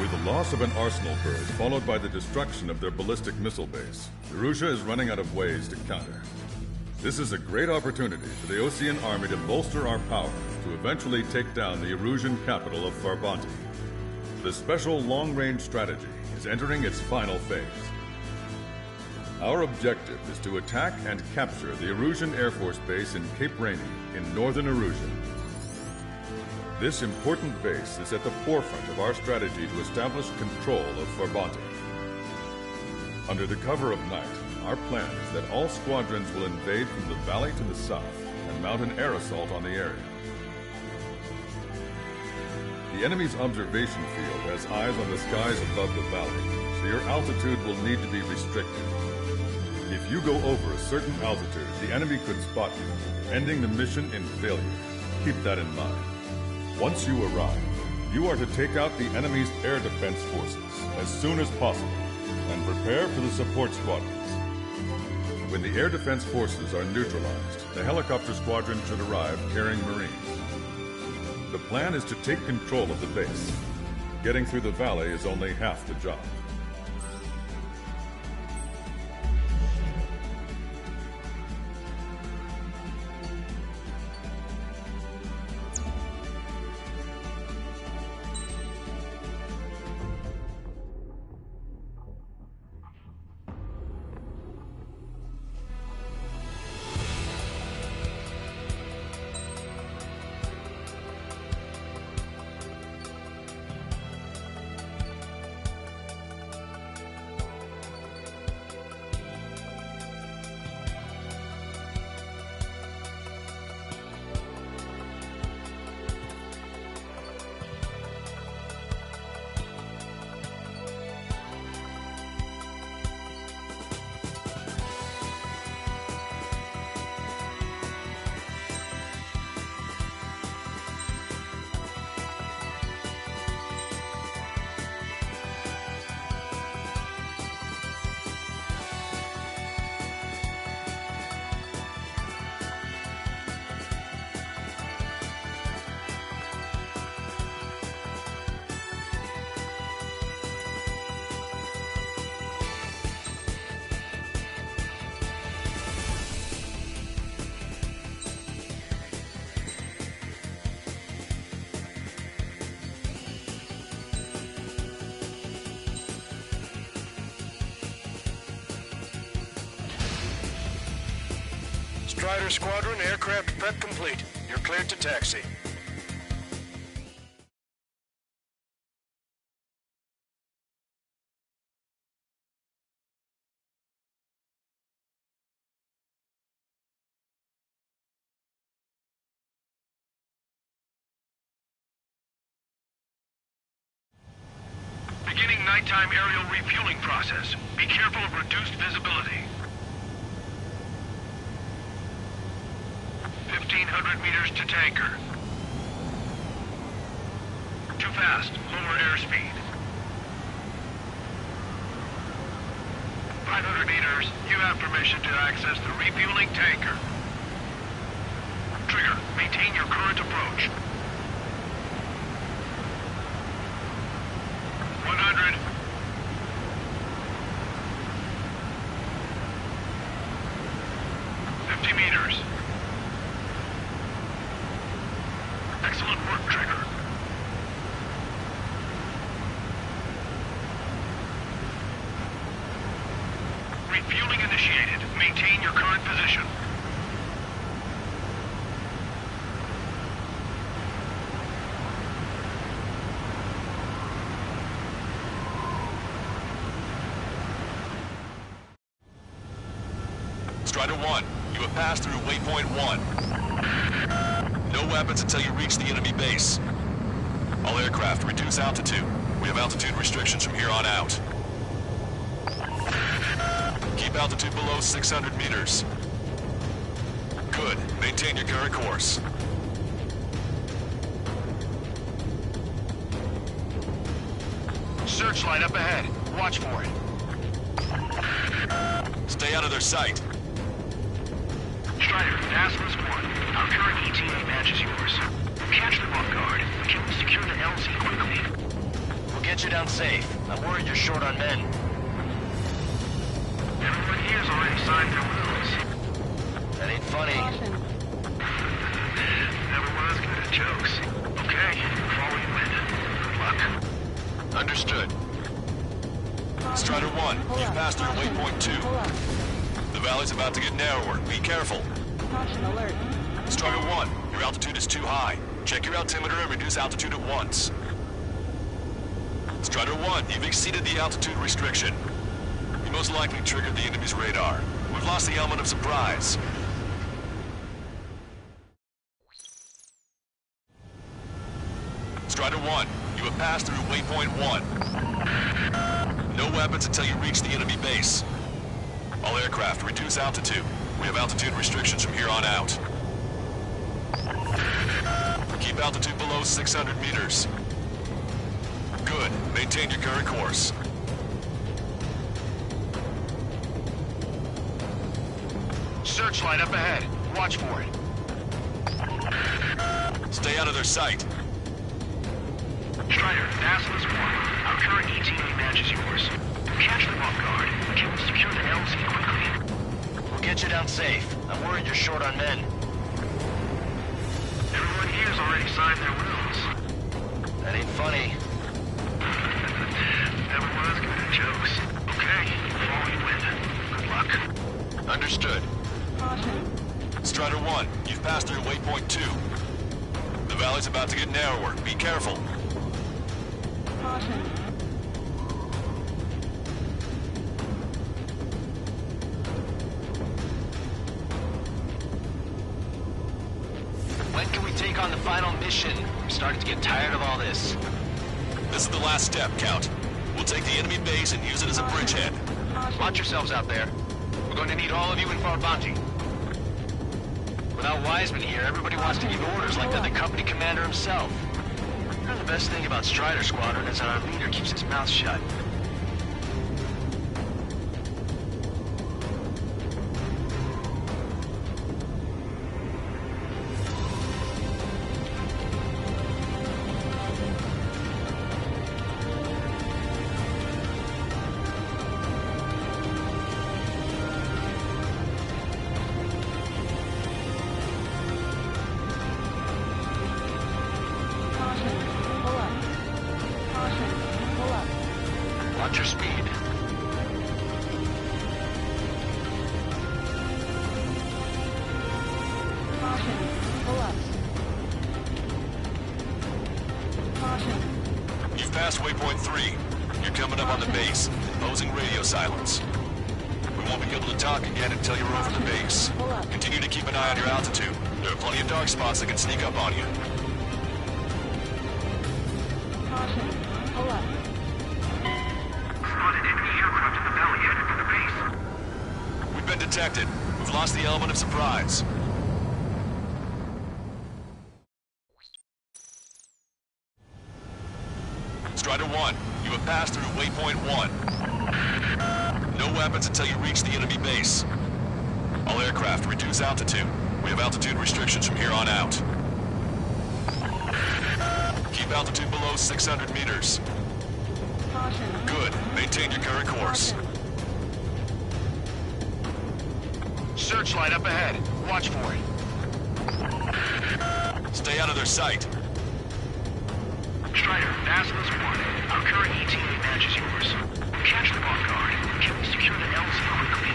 With the loss of an arsenal bird followed by the destruction of their ballistic missile base, Erusha is running out of ways to counter. This is a great opportunity for the Osean army to bolster our power to eventually take down the Erusian capital of Farbanti. The special long-range strategy is entering its final phase. Our objective is to attack and capture the Erusian Air Force Base in Cape Rainy in northern Erusia. This important base is at the forefront of our strategy to establish control of Farbanti. Under the cover of night, our plan is that all squadrons will invade from the valley to the south and mount an air assault on the area. The enemy's observation field has eyes on the skies above the valley, so your altitude will need to be restricted. If you go over a certain altitude, the enemy could spot you, ending the mission in failure. Keep that in mind. Once you arrive, you are to take out the enemy's air defense forces as soon as possible and prepare for the support squadrons. When the air defense forces are neutralized, the helicopter squadron should arrive carrying Marines. The plan is to take control of the base. Getting through the valley is only half the job. Strider Squadron, aircraft prep complete. You're cleared to taxi. Beginning nighttime aerial refueling process. Be careful of reduced visibility. 1,500 meters to tanker. Too fast. Lower airspeed. 500 meters. You have permission to access the refueling tanker. Trigger, maintain your current approach. 100. 50 meters. Excellent work, Trigger. Refueling initiated. Maintain your current position. Strider 1, you have passed through waypoint 1. No weapons until you reach the enemy base. All aircraft, reduce altitude. We have altitude restrictions from here on out. Keep altitude below 600 meters. Good. Maintain your current course. Searchlight up ahead. Watch for it. Stay out of their sight. Strider, Asmus 1. Our current ETA matches yours. Catch them off guard. We can secure the LZ quickly. We're get you down safe. I'm worried you're short on men. Everyone here's already signed their wills. That ain't funny. Caution. Never was good at jokes. Okay, follow you in. Good luck. Understood. Strider 1, Pull you've up. passed through Caution. waypoint 2. Pull up. The valley's about to get narrower. Be careful. Caution alert. Strider 1, your altitude is too high. Check your altimeter and reduce altitude at once. Strider 1, you've exceeded the altitude restriction. You most likely triggered the enemy's radar. We've lost the element of surprise. Strider 1, you have passed through waypoint 1. No weapons until you reach the enemy base. All aircraft, reduce altitude. We have altitude restrictions from here on out. Keep altitude below 600 meters. Good. Maintain your current course. Searchlight up ahead. Watch for it. Stay out of their sight. Strider, Dazzle is 1. Our current ETA matches yours. Catch them off guard. Can we secure the LZ quickly? We'll get you down safe. I'm worried you're short on men. Everyone here's already signed their wills. That ain't funny. Never was good at jokes. Okay, follow you in. Good luck. Understood. Caution. Strider 1, you've passed through waypoint 2. The valley's about to get narrower. Be careful. Caution. When can we take on the final mission? I'm starting to get tired of all this. This is the last step, Count. We'll take the enemy base and use it as a bridgehead. Caution. Watch yourselves out there. We're going to need all of you in Farbanti. Without Wiseman here, everybody wants to give orders like they're the company commander himself. And the best thing about Strider Squadron is that our leader keeps his mouth shut. Caution. Pull up. Caution. Pull up. Watch your speed. Caution. Pull up. Caution. You've passed waypoint 3. You're coming up on the base, imposing radio silence. We won't be able to talk again until you're over the base. Pull up. Continue to keep an eye on your altitude. There are plenty of dark spots that can sneak up on you. Caution. Pull up. Spotted enemy aircraft in the valley headed for the base. We've been detected. We've lost the element of surprise. Strider 1, you have passed through waypoint 1. No weapons until you reach the enemy base. All aircraft, reduce altitude. We have altitude restrictions from here on out. Keep altitude below 600 meters. Caution. Good. Maintain your current course. Caution. Searchlight up ahead. Watch for it. Stay out of their sight. Strider, Dazzle is 1. Our current ETA matches yours. Catch them off guard. Can we secure the LZ quickly?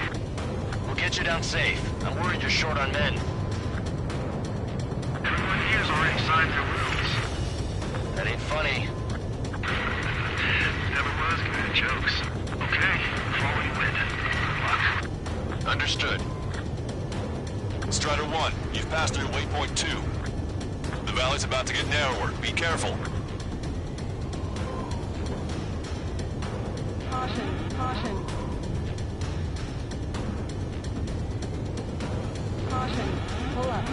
We'll get you down safe. I'm worried you're short on men. Everyone here's already signed their wills. That ain't funny. Never was good at jokes. Okay, follow you in. Good luck. Understood. Strider 1, you've passed through waypoint 2. The valley's about to get narrower. Be careful. Caution. Caution. Caution. Pull up.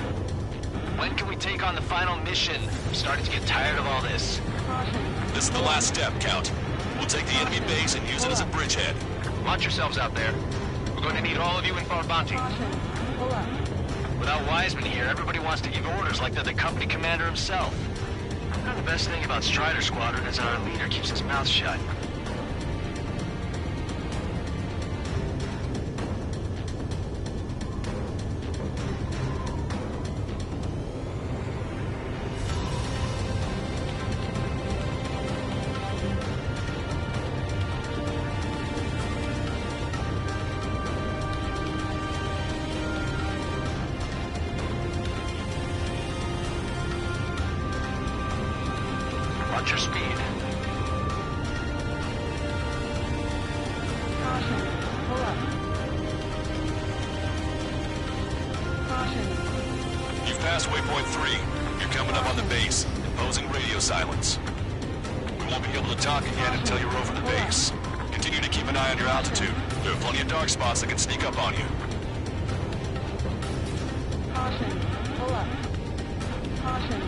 When can we take on the final mission? I'm starting to get tired of all this. Caution. This is the last step, Count. We'll take the enemy base and use it as a bridgehead. Watch yourselves out there. We're going to need all of you in Farbanti. Caution. Pull up. Without Wiseman here, everybody wants to give orders like they're the company commander himself. The best thing about Strider Squadron is that our leader keeps his mouth shut. Watch your speed. Caution. Pull up. Caution. You've passed waypoint 3. You're coming up on the base, imposing radio silence. We won't be able to talk again until you're over the base. Continue to keep an eye on your altitude. There are plenty of dark spots that can sneak up on you. Caution. Pull up. Caution.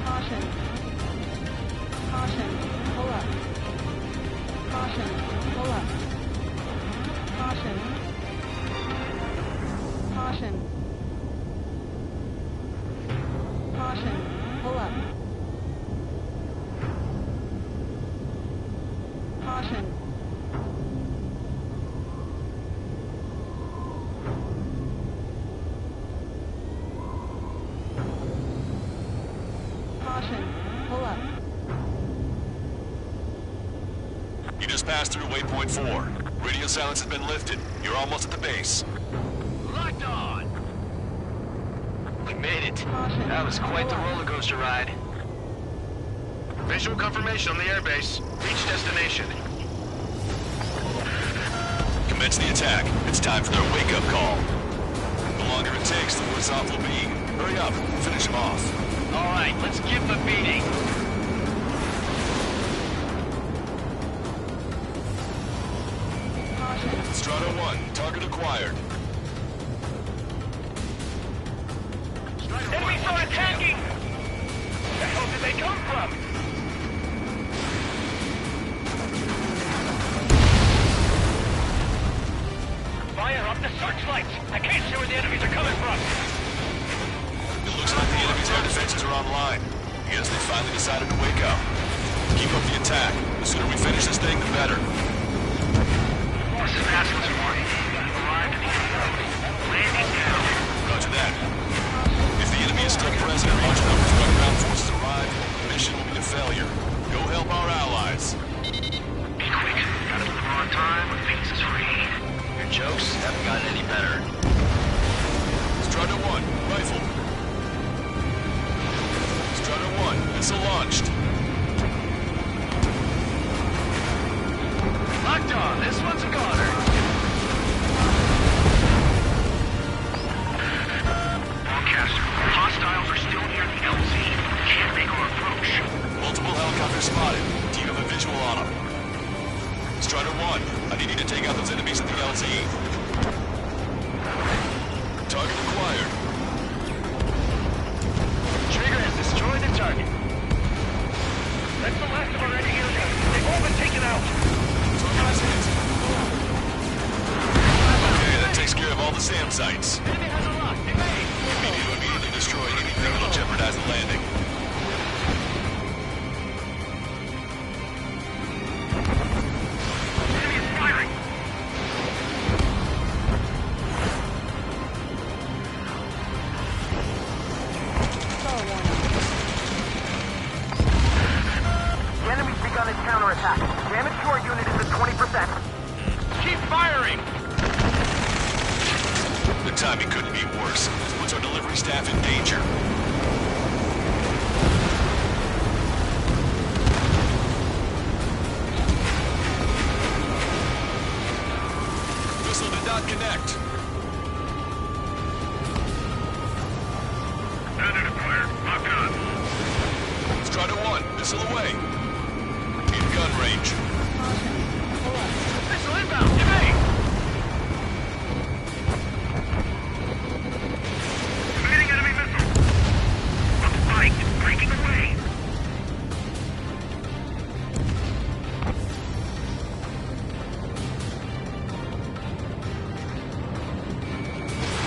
Caution. Caution. Pull up. Caution. Pull up. Caution. Caution. Caution. Pull up. Caution. Caution. Pull up. You just passed through waypoint 4. Radio silence has been lifted. You're almost at the base. Locked on! We made it. Caution. That was quite the Pull up. roller coaster ride. Visual confirmation on the airbase. Reach destination. Commence the attack. It's time for their wake-up call. The longer it takes, the worse off we'll be. Hurry up. Finish them off. All right, let's give them a beating. Caution. Strata 1, target acquired. Enemies are attacking! The hell did they come from? Fire up the searchlights! I can't see where the enemies are coming from! It looks like the enemy's air defenses are online. I guess they finally decided to wake up. Keep up the attack. The sooner we finish this thing, the better. This is Aslan's warning. Arrived at the airport. Landing down. Roger that. If the enemy is still present and large numbers of our ground forces arrive, the mission will be a failure. Go help our allies. Be quick. Gotta deliver on time or things is free. Your jokes haven't gotten any better. Strata 1, rifle. Strata 1, missile launched. Locked on. This one's a goner. Broadcaster, hostiles are still near the LZ. Can't make our approach. Multiple helicopters spotted. Do you have a visual on them? Strider 1, I need you to take out those enemies at the LZ. Target acquired. Trigger has destroyed the target. That's the last of our enemy units. They've all been taken out. Target is hit. Okay, that takes care of all the SAM sites. Enemy has a lock. They made. We need to immediately destroy anything that'll jeopardize the landing. Enemy is firing. Star warning. The enemy's begun its counterattack. Damage to our unit is at 20%. Keep firing! The timing couldn't be worse. This puts our delivery staff in danger. Missile did not connect. Standard acquired. Locked on. Strata 1, missile away. In gun range. Caution. Pull up. Missile inbound. Give me! Evading enemy missile. On spike. Breaking away.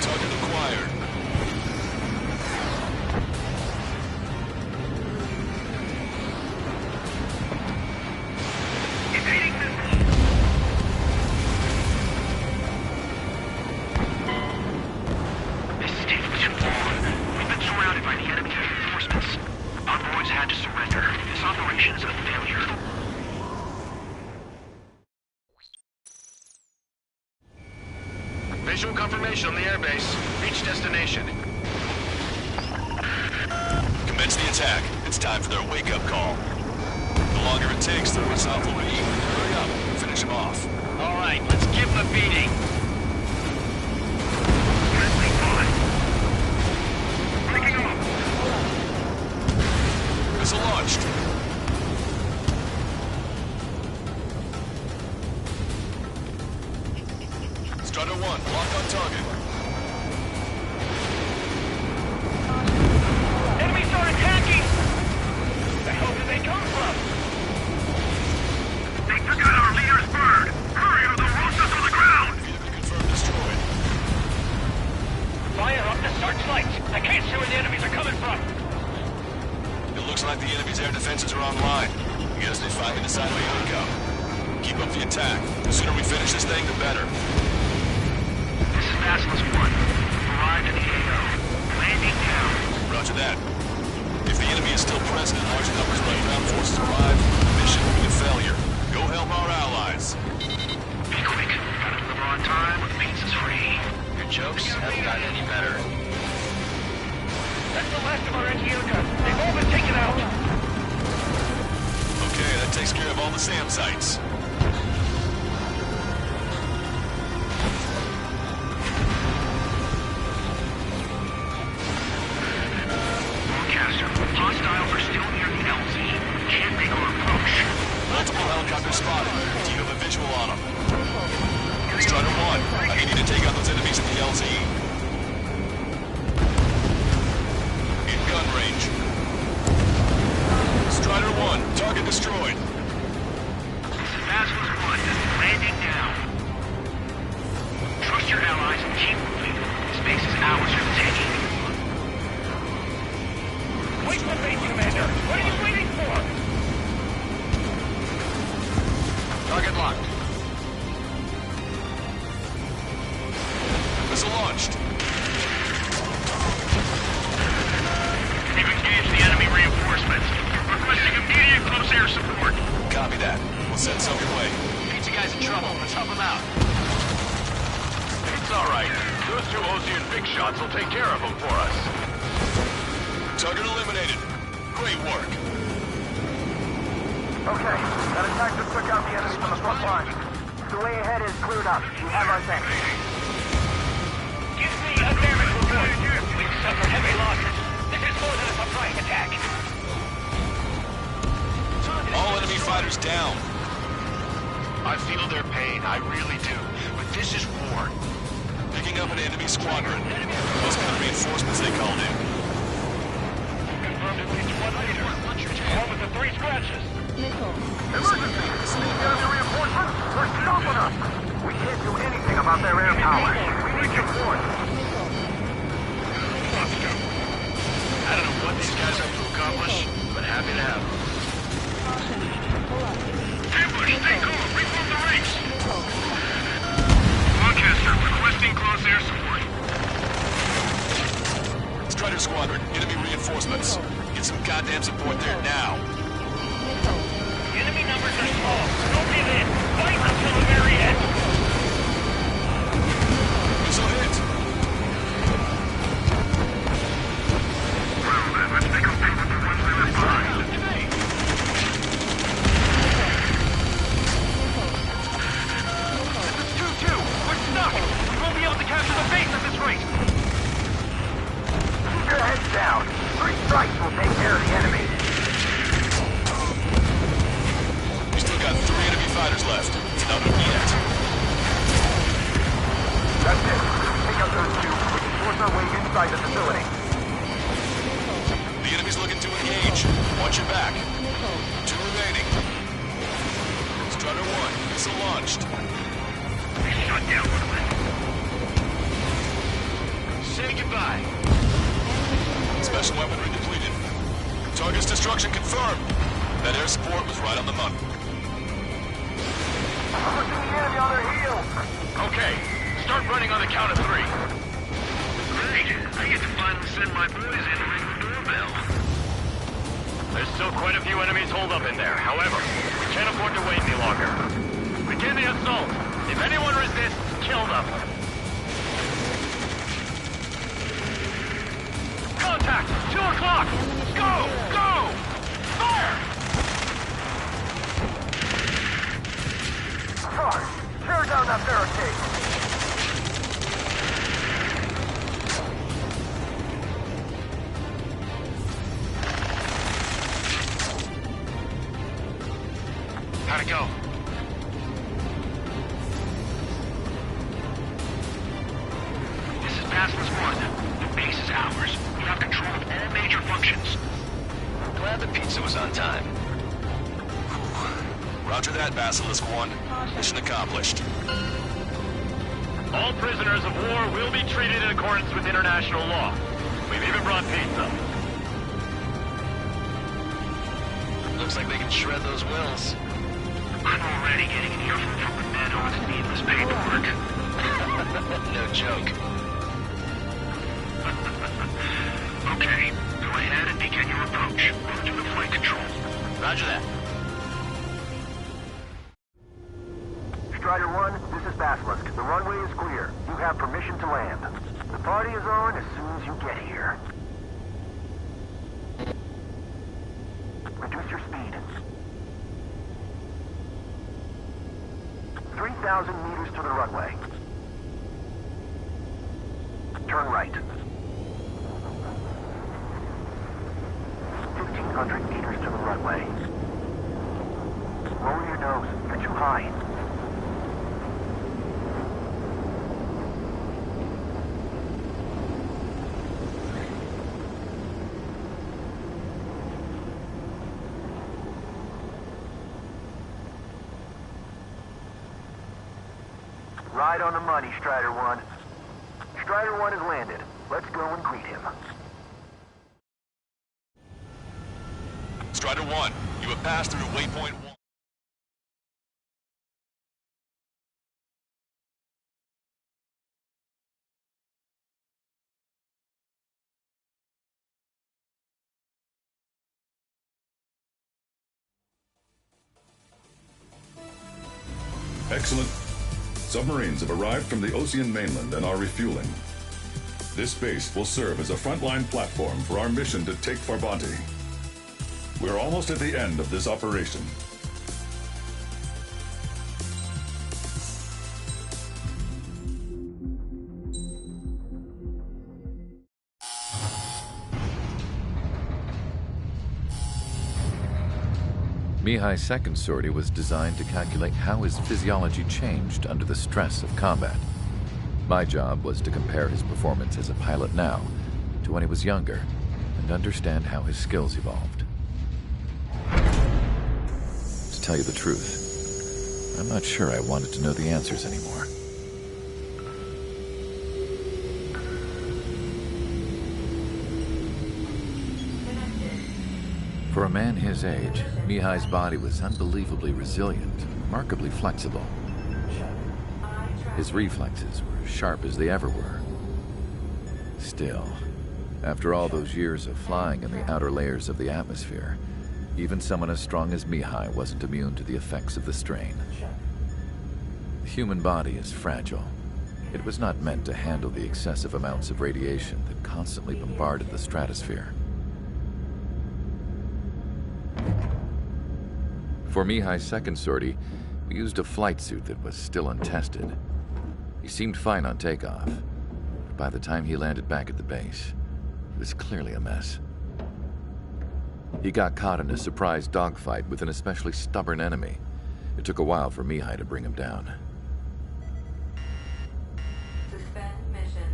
Target acquired. Visual confirmation on the airbase. Reach destination. Commence the attack. It's time for their wake-up call. The longer it takes, the worse off we'll be. Hurry up. Finish him off. All right, let's give him a beating. Friendly fire. Breaking off. Missile launched. Strider 1, lock on target. Enemies are attacking! The hell did they come from? They took out our leader's bird! Hurry or they'll roast us on the ground! Vehicle confirmed destroyed. Fire up the searchlights! I can't see where the enemies are coming from! It looks like the enemy's air defenses are online. Guess they finally decided to go. Keep up the attack. The sooner we finish this thing, the better. This is Basilisk 1. Arrived at the AO. Landing down. Roger that. If the enemy is still present in large numbers when ground forces arrive, the mission will be a failure. Go help our allies. Be quick. Gotta deliver on time or the means is free. Your jokes haven't gotten any better. That's the last of our NGO guns. They've all been taken out. Okay, that takes care of all the SAM sites. Broadcaster, hostiles are still near the LZ. Can't make our approach. Multiple helicopters spotted. Do you have a visual on them? Strider 1, I need you to take out those enemies in the LZ. In gun range. Strider 1, target destroyed. Basilisk 1, landing down. Trust your allies and keep moving. This base is ours for the taking. Wait for base, Commander! What are you waiting for? Target locked. Missile launched. They've engaged the enemy reinforcements. Requesting immediate close air support. Copy that. We'll send some your way. Pizza guy's in trouble. Let's help him out. It's all right. Those two Ocean big shots will take care of them for us. Target eliminated. Great work. Okay, that attack just took out the enemy from the front line. The way ahead is cleared up. We have our thing. Give me a damage report. We've suffered heavy losses. This is more than a surprise attack. All enemy fighters down. I feel their pain. I really do. But this is war. Picking up an enemy squadron. Those kind of reinforcements they called in. Confirmed at least one leader. Hell with the 3 scratches. Missile. Emergency! Enemy reinforcements! They're stopping us! We can't do anything about their air power. We need support. I don't know what these guys have to accomplish, but happy to have them. Caution. Pull up. Ambush, stay calm. Reform the ranks. Missile. Broadcaster, requesting close air support. Strider squadron, enemy reinforcements. Get some goddamn support there now. Missile. Enemy numbers are small. Don't give in. Fight until the very end. Missile hit. Well then, let's make them pay with the ones they left behind. This is 2-2. We're stuck. We won't be able to capture the base at this rate. Keep your heads down. 3 strikes will take care of the enemy. We still got 3 enemy fighters left. It's not over yet. That's it. Pick up those 2. We can force our way inside the facility. The enemy's looking to engage. Watch your back. 2 remaining. Strider 1, missile launched. They shut down one of them. Say goodbye. Special weaponry depleted. Target's destruction confirmed. That air support was right on the money. Pushing the enemy on their heels. Okay, start running on the count of 3. Great. I get to finally send my boys in to ring the doorbell. There's still quite a few enemies holed up in there. However, we can't afford to wait any longer. Begin the assault. If anyone resists, kill them. barricade. How'd it go? This is Basilisk 1. The base is ours. We have control of all major functions. Glad the pizza was on time. Roger that, Basilisk 1. Mission accomplished. All prisoners of war will be treated in accordance with international law. We've even brought pizza. Looks like they can shred those wills. I'm already getting an earful from the men over the needless paperwork. No joke. Okay, go ahead and begin your approach. Move to the flight control. Roger that. Strider 1, this is Basilisk. The runway is clear. You have permission to land. The party is on as soon as you get here. Reduce your speed. 3,000 meters to the runway. Turn right. 1,500 meters to the runway. Lower your nose. You're too high. Right on the money, Strider 1. Strider 1 has landed. Let's go and greet him. Strider 1, you have passed through waypoint 1. Excellent. Submarines have arrived from the Ocean mainland and are refueling. This base will serve as a frontline platform for our mission to take Farbanti. We're almost at the end of this operation. Mihai's second sortie was designed to calculate how his physiology changed under the stress of combat. My job was to compare his performance as a pilot now to when he was younger and understand how his skills evolved. To tell you the truth, I'm not sure I wanted to know the answers anymore. For a man his age, Mihai's body was unbelievably resilient, remarkably flexible. His reflexes were as sharp as they ever were. Still, after all those years of flying in the outer layers of the atmosphere, even someone as strong as Mihai wasn't immune to the effects of the strain. The human body is fragile. It was not meant to handle the excessive amounts of radiation that constantly bombarded the stratosphere. For Mihai's second sortie, we used a flight suit that was still untested. He seemed fine on takeoff, but by the time he landed back at the base, it was clearly a mess. He got caught in a surprise dogfight with an especially stubborn enemy. It took a while for Mihai to bring him down. Suspend mission.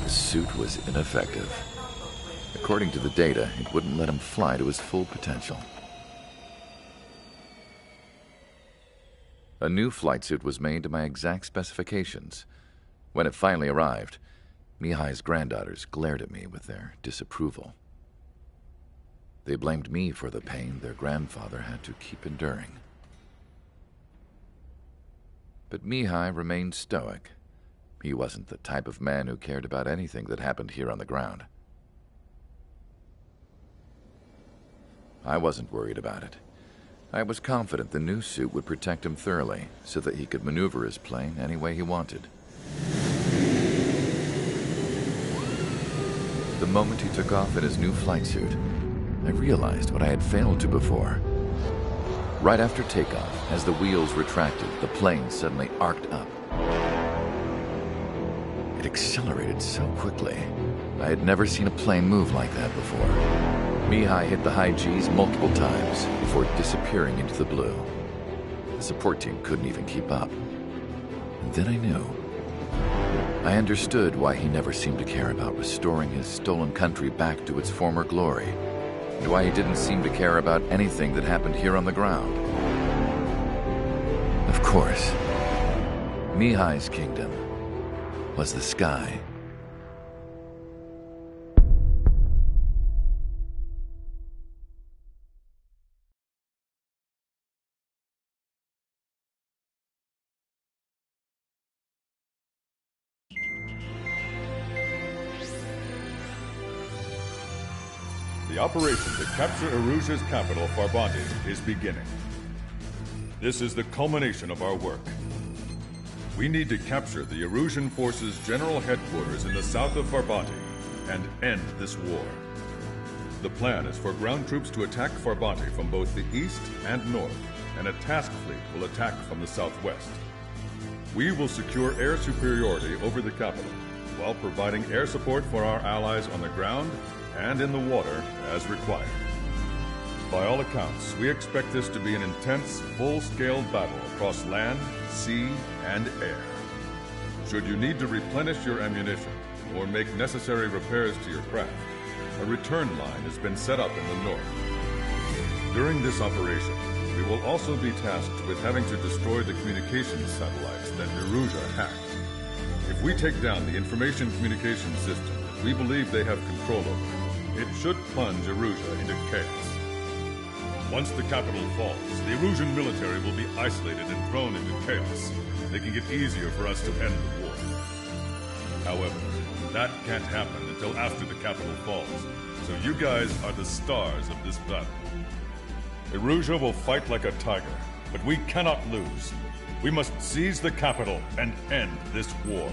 The suit was ineffective. According to the data, it wouldn't let him fly to his full potential. A new flight suit was made to my exact specifications. When it finally arrived, Mihai's granddaughters glared at me with their disapproval. They blamed me for the pain their grandfather had to keep enduring. But Mihai remained stoic. He wasn't the type of man who cared about anything that happened here on the ground. I wasn't worried about it. I was confident the new suit would protect him thoroughly so that he could maneuver his plane any way he wanted. The moment he took off in his new flight suit, I realized what I had failed to before. Right after takeoff, as the wheels retracted, the plane suddenly arced up. It accelerated so quickly. I had never seen a plane move like that before. Mihai hit the high G's multiple times before disappearing into the blue. The support team couldn't even keep up. And then I knew. I understood why he never seemed to care about restoring his stolen country back to its former glory, and why he didn't seem to care about anything that happened here on the ground. Of course, Mihai's kingdom was the sky. The operation to capture Erusia's capital, Farbanti, is beginning. This is the culmination of our work. We need to capture the Erusian forces' general headquarters in the south of Farbanti and end this war. The plan is for ground troops to attack Farbanti from both the east and north, and a task fleet will attack from the southwest. We will secure air superiority over the capital, while providing air support for our allies on the ground and in the water as required. By all accounts, we expect this to be an intense, full-scale battle across land, sea, and air. Should you need to replenish your ammunition or make necessary repairs to your craft, a return line has been set up in the north. During this operation, we will also be tasked with having to destroy the communications satellites that Erusia hacked. If we take down the information communication system that we believe they have control over, it should plunge Erusia into chaos. Once the capital falls, the Erusian military will be isolated and thrown into chaos, making it easier for us to end the war. However, that can't happen until after the capital falls, so you guys are the stars of this battle. Erusia will fight like a tiger, but we cannot lose. We must seize the capital and end this war.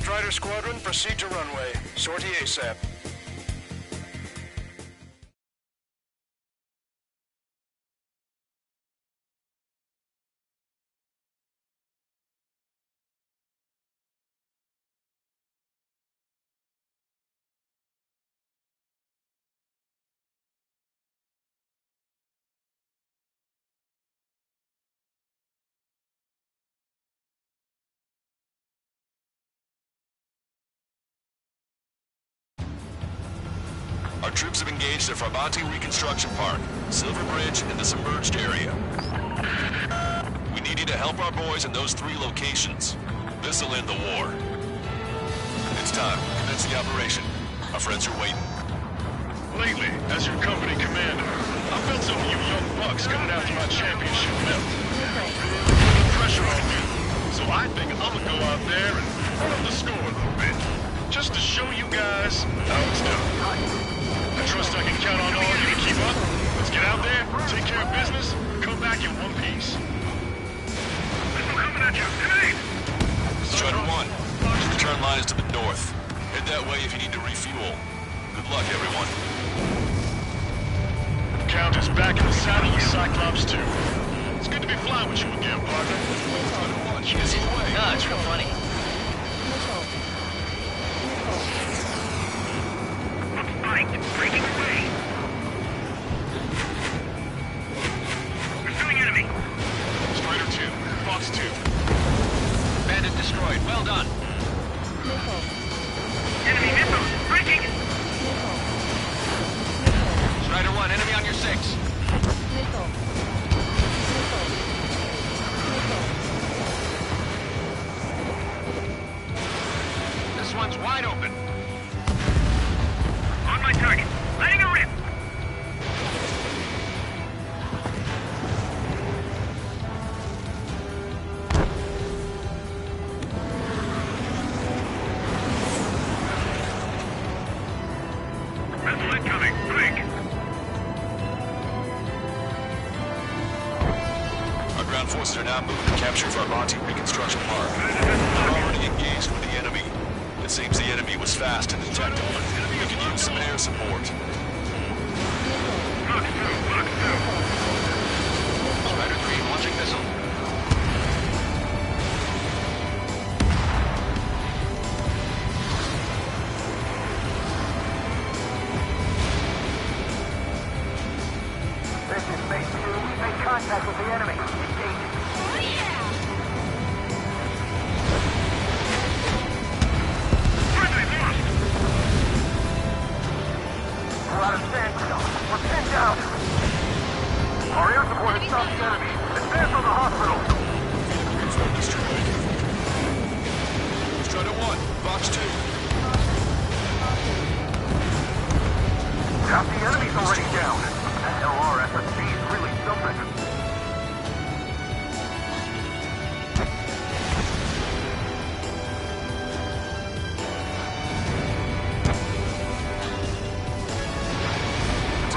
Strider Squadron, proceed to runway. Sortie ASAP. Our troops have engaged at Farbanti Reconstruction Park, Silver Bridge, and the submerged area. We need you to help our boys in those 3 locations. This'll end the war. It's time. Commence the operation. Our friends are waiting. Lately, as your company commander, I felt some of you young bucks coming after my championship belt. Putting pressure on you. So I think I'm gonna go out there and run up the score a little bit. Just to show you guys how it's done. I trust I can count on all of you to keep up. Let's get out there, take care of business, come back in one piece. Missile coming at you. Hey! Strider 1, the return line is to the north. Head that way if you need to refuel. Good luck, everyone. Count is back in the saddle with Cyclops 2. It's good to be flying with you again, partner. Strider 1, easy away. No, it's real funny. Breaking away. Pursuing enemy. Strider 2, Fox 2. Bandit destroyed. Well done. Enemy missile. Breaking. Strider 1, enemy on your 6. This one's wide open. On my target. Letting her rip. Missile incoming. Break. Our ground forces are now moving to capture Farbanti Reconstruction Park. We're already engaged with the enemy. It seems the enemy was fast and detectable. We could use some air support. Strider 3, launching missile. This is Base 2. We've made contact with the enemy. Engaging. We're out of standstill. We're pinned down. Our air support has stopped the enemy. Advance on the hospital. Confirm destroyed. Strider 1, Fox 2. Half the enemy's already down. That LR SSB is really something.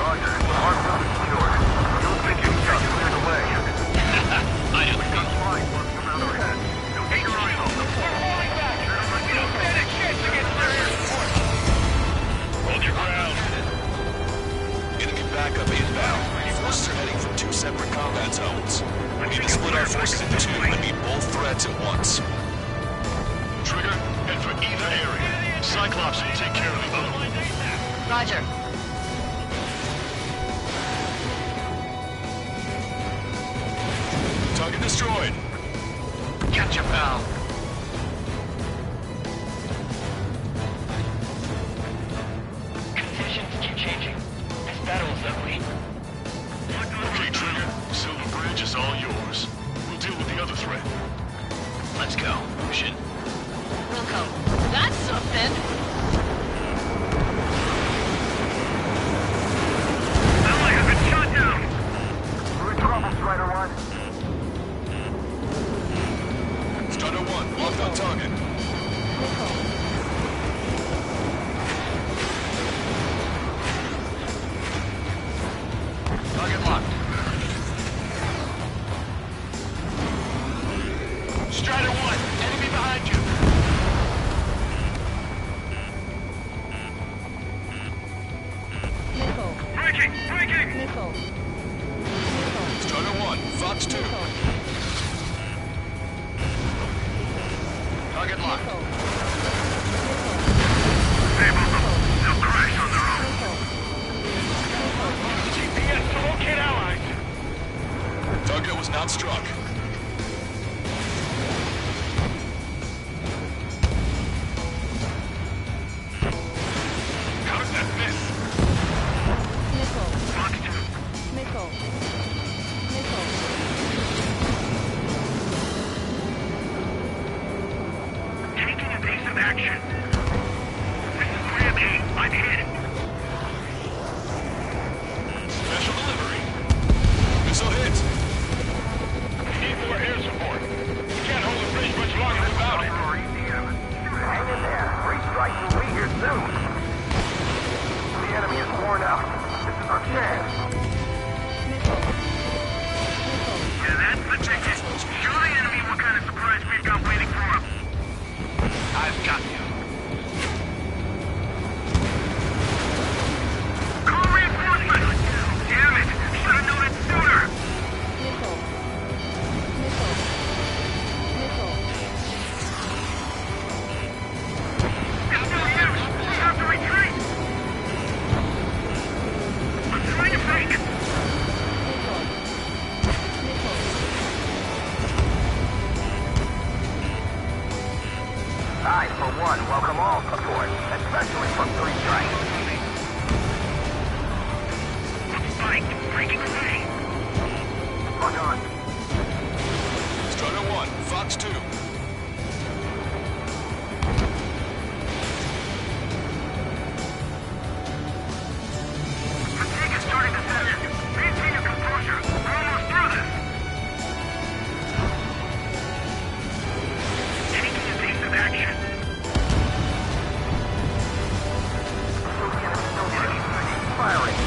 Roger. Our building secured. You'll think you've got cleared away. I know. We've got flies working around our heads. Don't take your eyes off them. We're falling back. We don't stand a chance against their air support. Hold your ground. Enemy backup inbound. Forces are heading from 2 separate combat zones. We need to split our forces into 2 and meet both threats at once. Trigger, head for either area. Cyclops will take care of the other one. Roger. Target destroyed. Gotcha, pal. Conditions keep changing. This battle is ugly. Okay, Trigger. Silver Bridge is all yours. We'll deal with the other threat. Let's go. Pushing. Wilco. That's something. Ally has been shot down. We're in trouble, Strider 1. Strider 1, locked on target. Target locked. Strider 1, enemy behind you. Target locked. They'll crash on their own. GPS to locate allies. Target was not struck. How's that miss? Taking evasive action. This is Graham 8. I'm hit. Special delivery. Missile hit. Need more air support. We can't hold the bridge much longer without it. Hang in there. Free strike will be here soon. The enemy is worn out. This is our chance. Yeah, that's the ticket. Show the enemy what kind of surprise we've got waiting for him. I've got you. Call reinforcements! Damn it! Should have known it sooner! It's no use! We have to retreat! I'm trying to think! I, for one, welcome all support, especially from Three Strike. Spike, breaking away! Lock on. Strider 1, Fox 2. Fatigue is starting to set in. Maintain your composure. We're almost through this. Taking evasive action. Firing.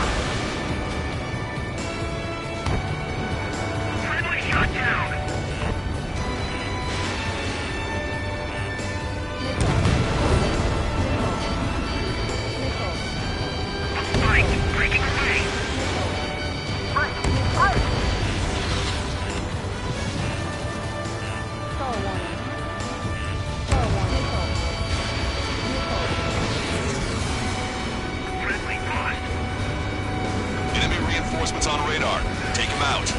Friendly shot down. Spike, breaking away. Break! Break! Friendly lost. Enemy reinforcements on radar. Take him out.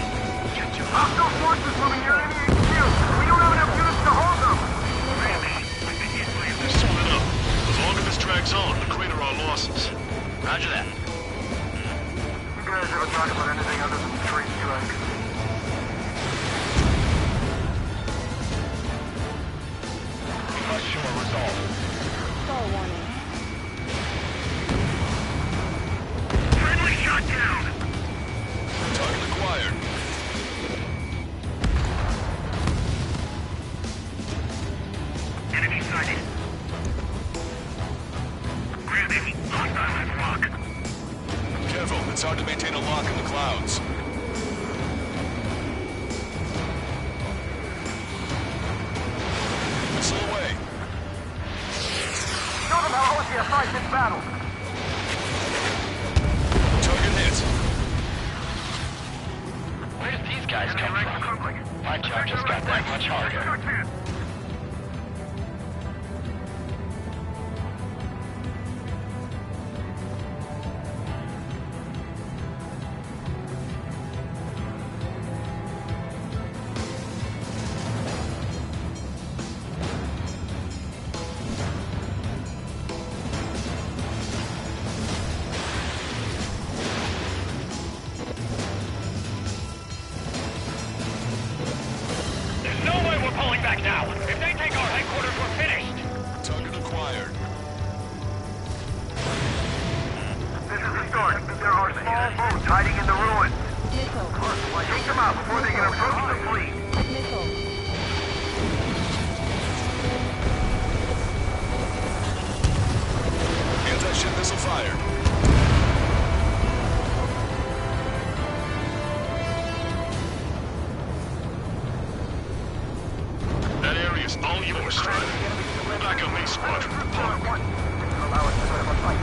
Hostile forces moving near enemy HQ. We don't have enough units to hold them. They're split up. As long as this drags on, the greater our losses. Roger that. You guys ever talk about anything other than Three Strike? We must show a resolve. Friendly shot down. Target acquired. Enemy sighted. Grab any hostile at rock. Careful, it's hard to maintain a lock in the clouds. Missile away. Show them how OCS fights in battle. Target hit. Where did these guys come from? My job just got that much harder. There's no way we're pulling back now. If they take our headquarters, we're finished. Target acquired. This is the start. There are small boats hiding in the ruins. Take them out before they can approach the fleet. Anti-ship missile fired. That area's all yours, Strider. Back on me, Squadron. Punk. Allow us to put up a fight.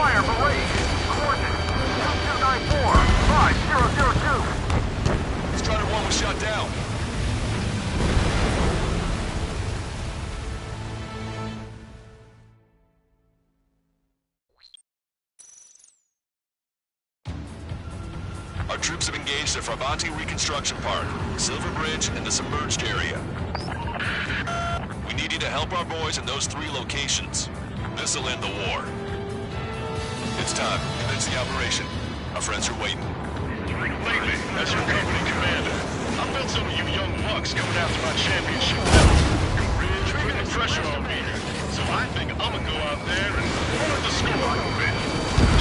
fire, Blade! Coordinates 2294-5002. Strider 1 was shot down. Our troops have engaged at Farbanti Reconstruction Park, Silver Bridge, and the submerged area. We need you to help our boys in those 3 locations. This'll end the war. It's time. Commence the operation. Our friends are waiting. Lately, as your company commander, I felt some of you young bucks going after my championship belt. You're really putting the pressure on me. So I think I'm gonna go out there and run up the score a bit.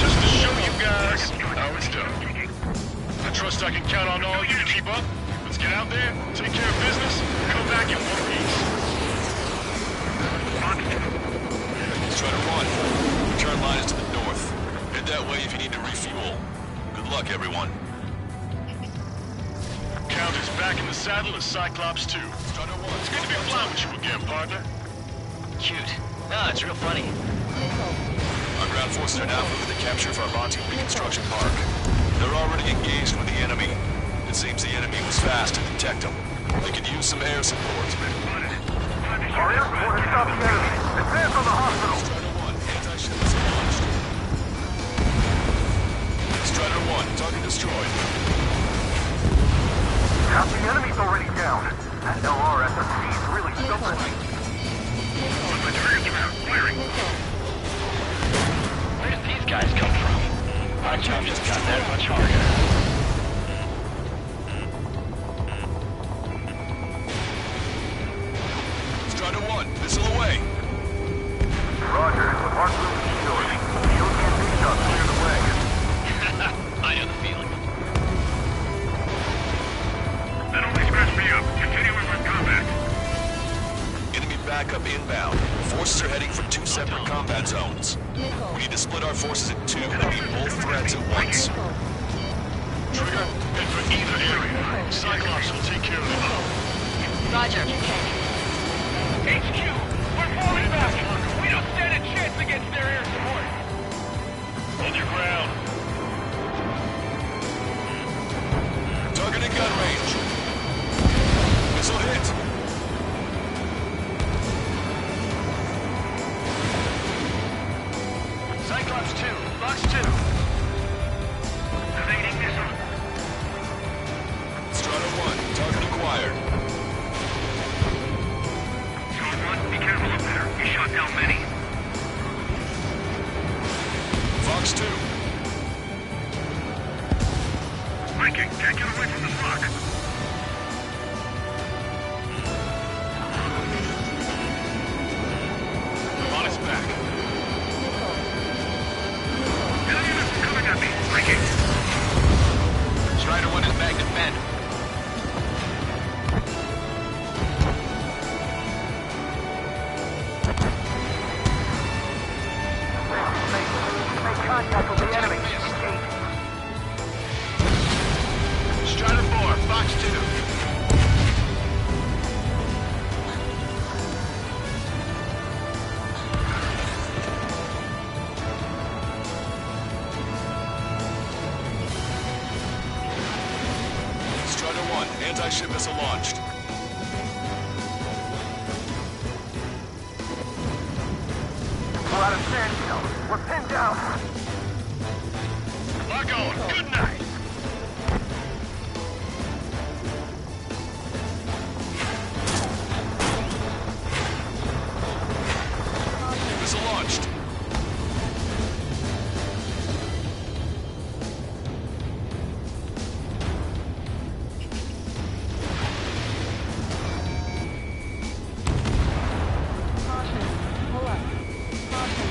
Just to show you guys how it's done. I trust I can count on all you to keep up. Let's get out there, take care of business, come back in one piece. Strider 1, return line is to the north. Head that way if you need to refuel. Good luck, everyone. Count is back in the saddle as Cyclops 2. Strider 1, It's good to be flying with you again, partner. Cute. No, it's real funny. Our ground forces are now moving to capture Farbanti Reconstruction Park. They're already engaged with the enemy. It seems the enemy was fast to detect them. They could use some air support. Our air support has stopped the enemy. Advance on the hospital. Strider 1, anti-ship is launched. Strider 1, target destroyed. Half the enemy's already down. That LRSSC is really something. My target's around, firing. Where did these guys come from? My job just got that much harder. Strider 1, missile away. Roger, mark room security. You'll get big shots clear the way. I know the feeling. That only scratched me up. Continuing with combat. Enemy backup inbound. Forces are heading for 2 separate combat zones. We need to split our forces in 2 and meet both threats at once. Trigger, head for either area. Cyclops will take care of them all. Roger. HQ, we're falling back. We don't stand a chance against their air support. Hold your ground. Target in gun range. Missile hit. Cyclops 2, Fox 2. Evading missile. Strider 1, target acquired. John 1, be careful up there. We shot down many. Fox 2. Viking, can't get away from the rock. On its back. Alien is coming at me. Viking. Strider 1 is back to bend. Make contact with the enemy. Strider 4, Fox 2. Strider 1, anti-ship missile launched. We're out of Sandhill. We're pinned down. Lock on. Good night. Missile launched. Caution. Pull up. Caution.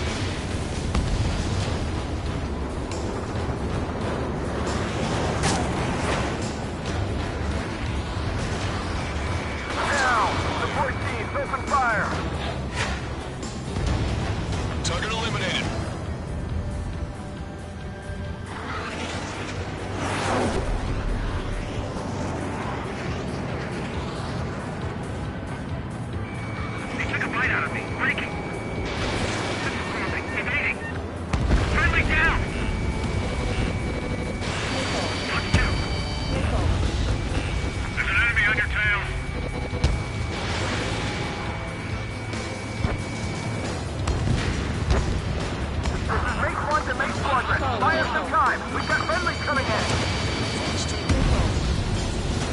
time! We've got friendlies coming in!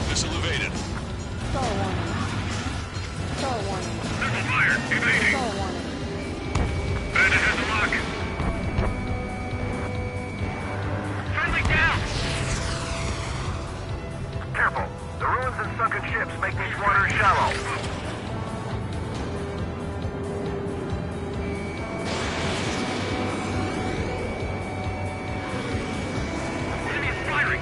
Missile evaded. Star warning. Star warning. Missile fired. Evading. Star warning. Bandit has the lock. Friendly down. Careful. The ruins and sunken ships make these waters shallow. Enemy is firing.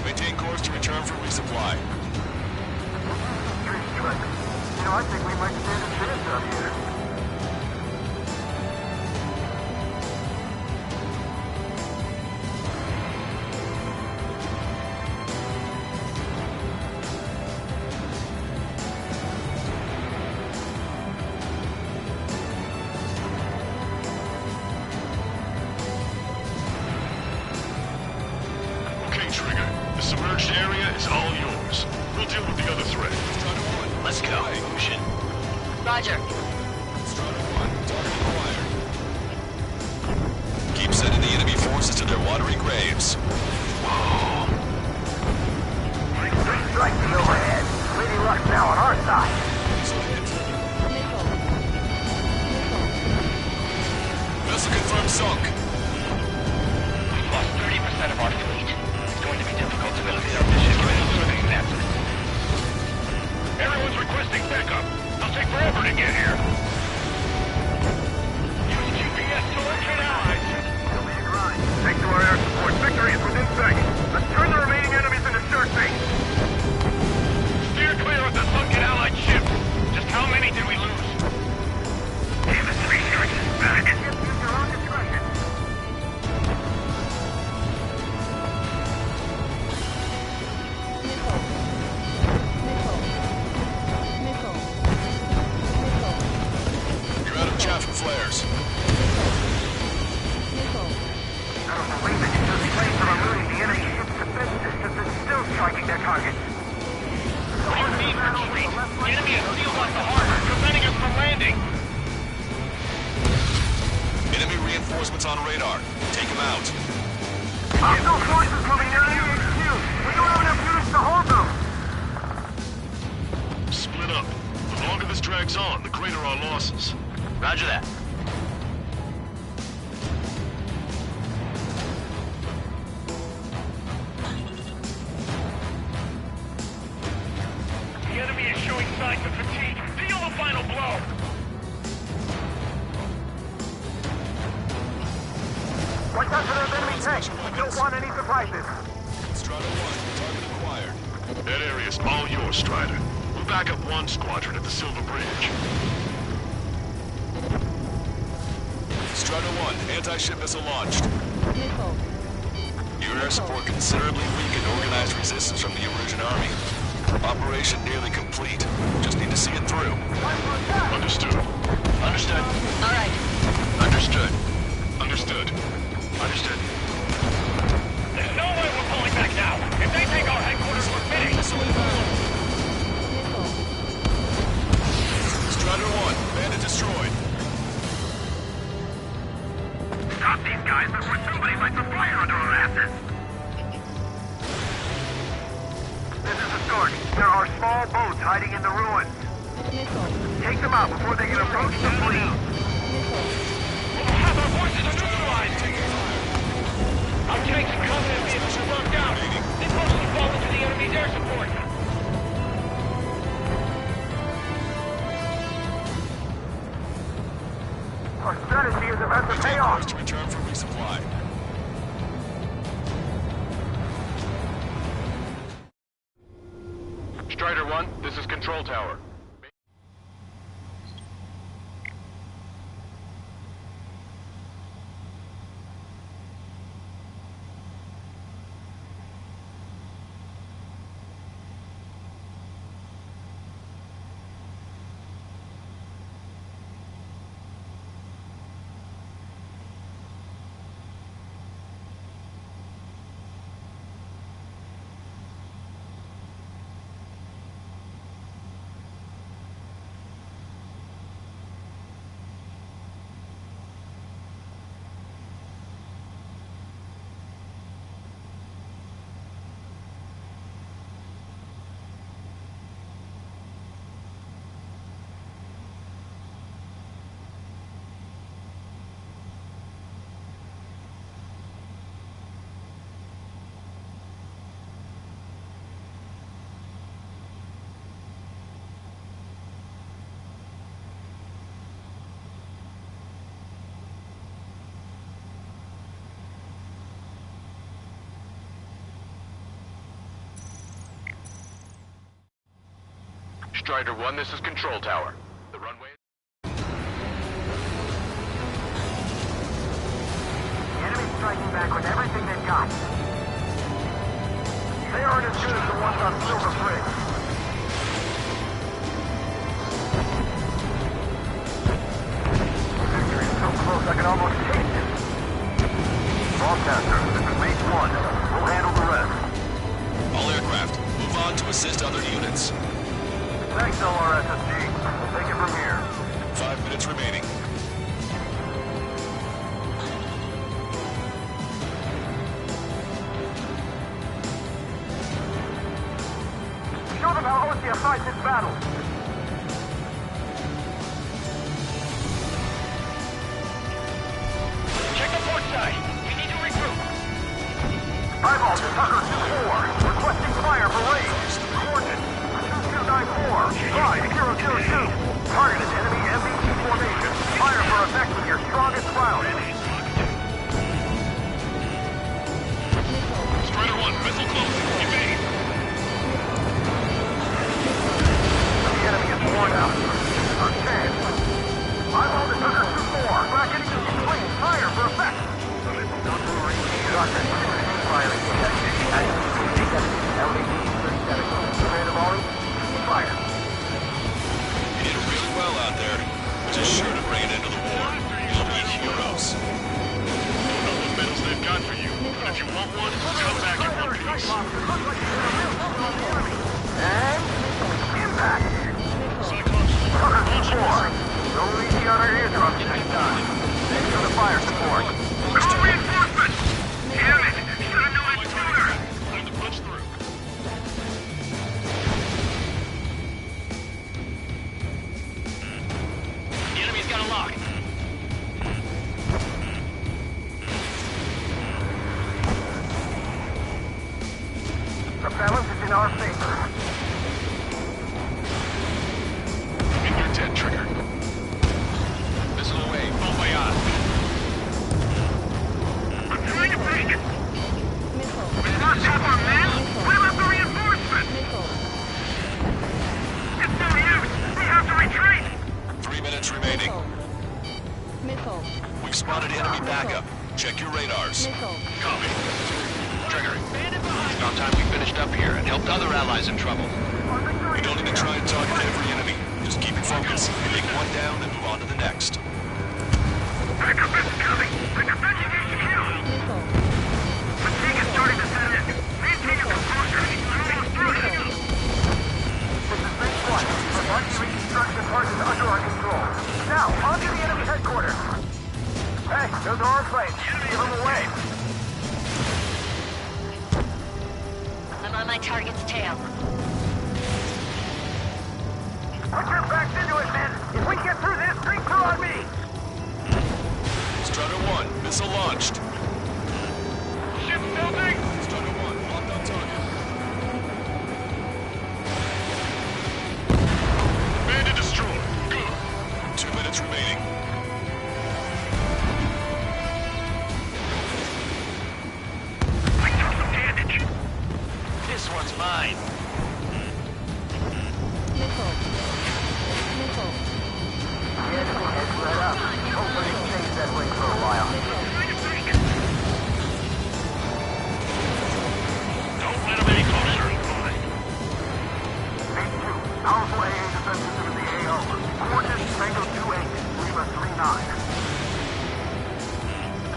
Maintain course to return for resupply. You know, I think we might stand a chance out here. Okay, Trigger. The submerged area is all yours. We'll deal with the other threat. Let's go. Motion. Roger. Strider 1, target acquired. Keep sending the enemy forces to their watery graves. Three strikes to overhead. Lady Luck's now on our side. Missile hit. Missile. Missile. Vessel confirmed sunk. We've lost 30% of our fleet. It's going to be difficult to complete our mission without swimming that. Everyone's requesting backup. It'll take forever to get here. Use GPS to locate allies. Thanks to our air support, victory is within sight. Let's turn the remaining enemies into search bait. Steer clear of the sunken allied ship. Just how many did we lose? Damn it, 3 series is back. Use your own discretion. Missile. Missile. Missile. Missile. You're out of chaff and flares. Missile. I don't believe it. This place from eluding the enemy ship's defense systems and still striking their targets. What do you mean, retreat? The enemy has sealed off the harbor, preventing us from landing. Enemy reinforcements on radar. Take them out. Hostile forces coming near the HQ. We don't have enough units to hold them. Split up. The longer this drags on, the greater our losses. Roger that. The enemy is showing signs of fatigue. Deal the final blow. Watch out for those enemy tanks. We don't want any surprises. Strider 1, target acquired. That area is all yours, Strider. We'll back up one squadron at the Silver Bridge. Strider 1, anti-ship missile launched. Missile. Your air support considerably weakened organized resistance from the Erusian army. Operation nearly complete. Just need to see it through. Understood. Understood. All right. Understood. Understood. Understood. There's no way we're pulling back now. If they take our headquarters, we're finished. Missile. Strider 1, bandit destroyed. Stop these guys before somebody lights a fire under our asses. This is the Stork. There are small boats hiding in the ruins. Missile. Take them out before they can approach the fleet. Missile. We'll have our forces neutralized. Our tanks and combat vehicles are locked out. They mostly fall into the enemy's air support. Our strategy is about to pay Maintain off. course to return for resupply. Strider 1, this is Control Tower. Strider 1, this is Control Tower. The runway... The enemy's striking back with everything they've got. They aren't as good as the ones on Silver Bridge. Victory is so close I can almost taste it. Broadcaster, this is Base 1. We'll handle the rest. All aircraft, move on to assist other units. Thanks, LRSSG. We'll take it from here. 5 minutes remaining. Show them how Ostia fights its battles. Check the port side. We need to regroup. Eyeball to Tucker 2-4. Requesting fire for raid. Coordinates 2294 5002. Target is enemy MBT formation. Fire for effect with your strongest round. Strider 1, missile close. Evade. The enemy is worn out. Our chance. Eyeball to Tucker 2-4. Bracketing the swing. Fire for effect. Doctor, firing. LED 37. Command volley. Fire. You did really well out there. Just sure to bring it into the war. You'll be heroes. Don't know what medals they've got for you, but if you want one, come back in one piece. And impact. Cyclops, Tucker launch 4. Don't leave me on our eardrums next time. Thanks for the fire support. Call reinforcements! Damn it! Should have known it sooner! time to punch through. The enemy's got a lock. The balance is in our favor. In your tent, Trigger. Missile away, bon voyage. I'm trying to break it! Missile. We must have our men! What about the reinforcements? Missile. It's no use! We have to retreat! 3 minutes remaining. Missile. We've spotted enemy backup. Check your radars. Missile. Copy. Trigger. It's about time we finished up here and helped other allies in trouble. We don't need to try and target every enemy. Just keep your focus. Take one down, then move on to the next. Backup is coming! The defensive HQ! Missile. Fatigue is starting to set in. Maintain your composure. I'm almost through it. This is Base 1. The market reconstruction part is under our control. Now, on to the enemy headquarters. Hey, those are our planes. Give them away. I'm on my target's tail. Put your backs into it, men. If we get through this, bring through on me. Strider 1, missile launched. Ship building! Strider 1, locked on target. Bandit destroyed. Good. 2 minutes remaining. I took some damage. This one's mine. Missile. Missile. The enemy has let up. Hopefully it stays that way for a while. Trying to break it. Don't let them any closer. Base 2. Powerful AA defenses in the AO. Coordinates Tango 28. Lima 39.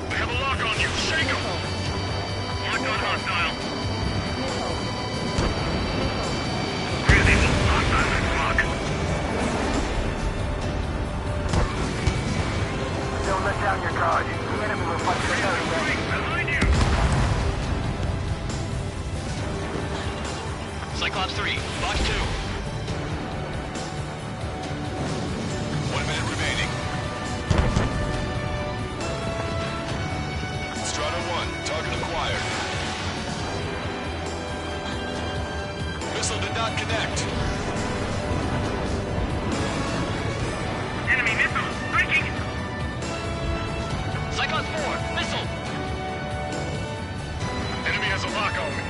They have a lock on you. Shake them. Locked on hostile. Missile. Really locked on that clock. Don't let down your guard. The enemy will fight your carry. Behind you! Cyclops 3, box 2. 1 minute remaining. Strider 1, target acquired. Missile did not connect. Enemy missile! Breaking! Cyclops 4, missile. Enemy has a lock on me.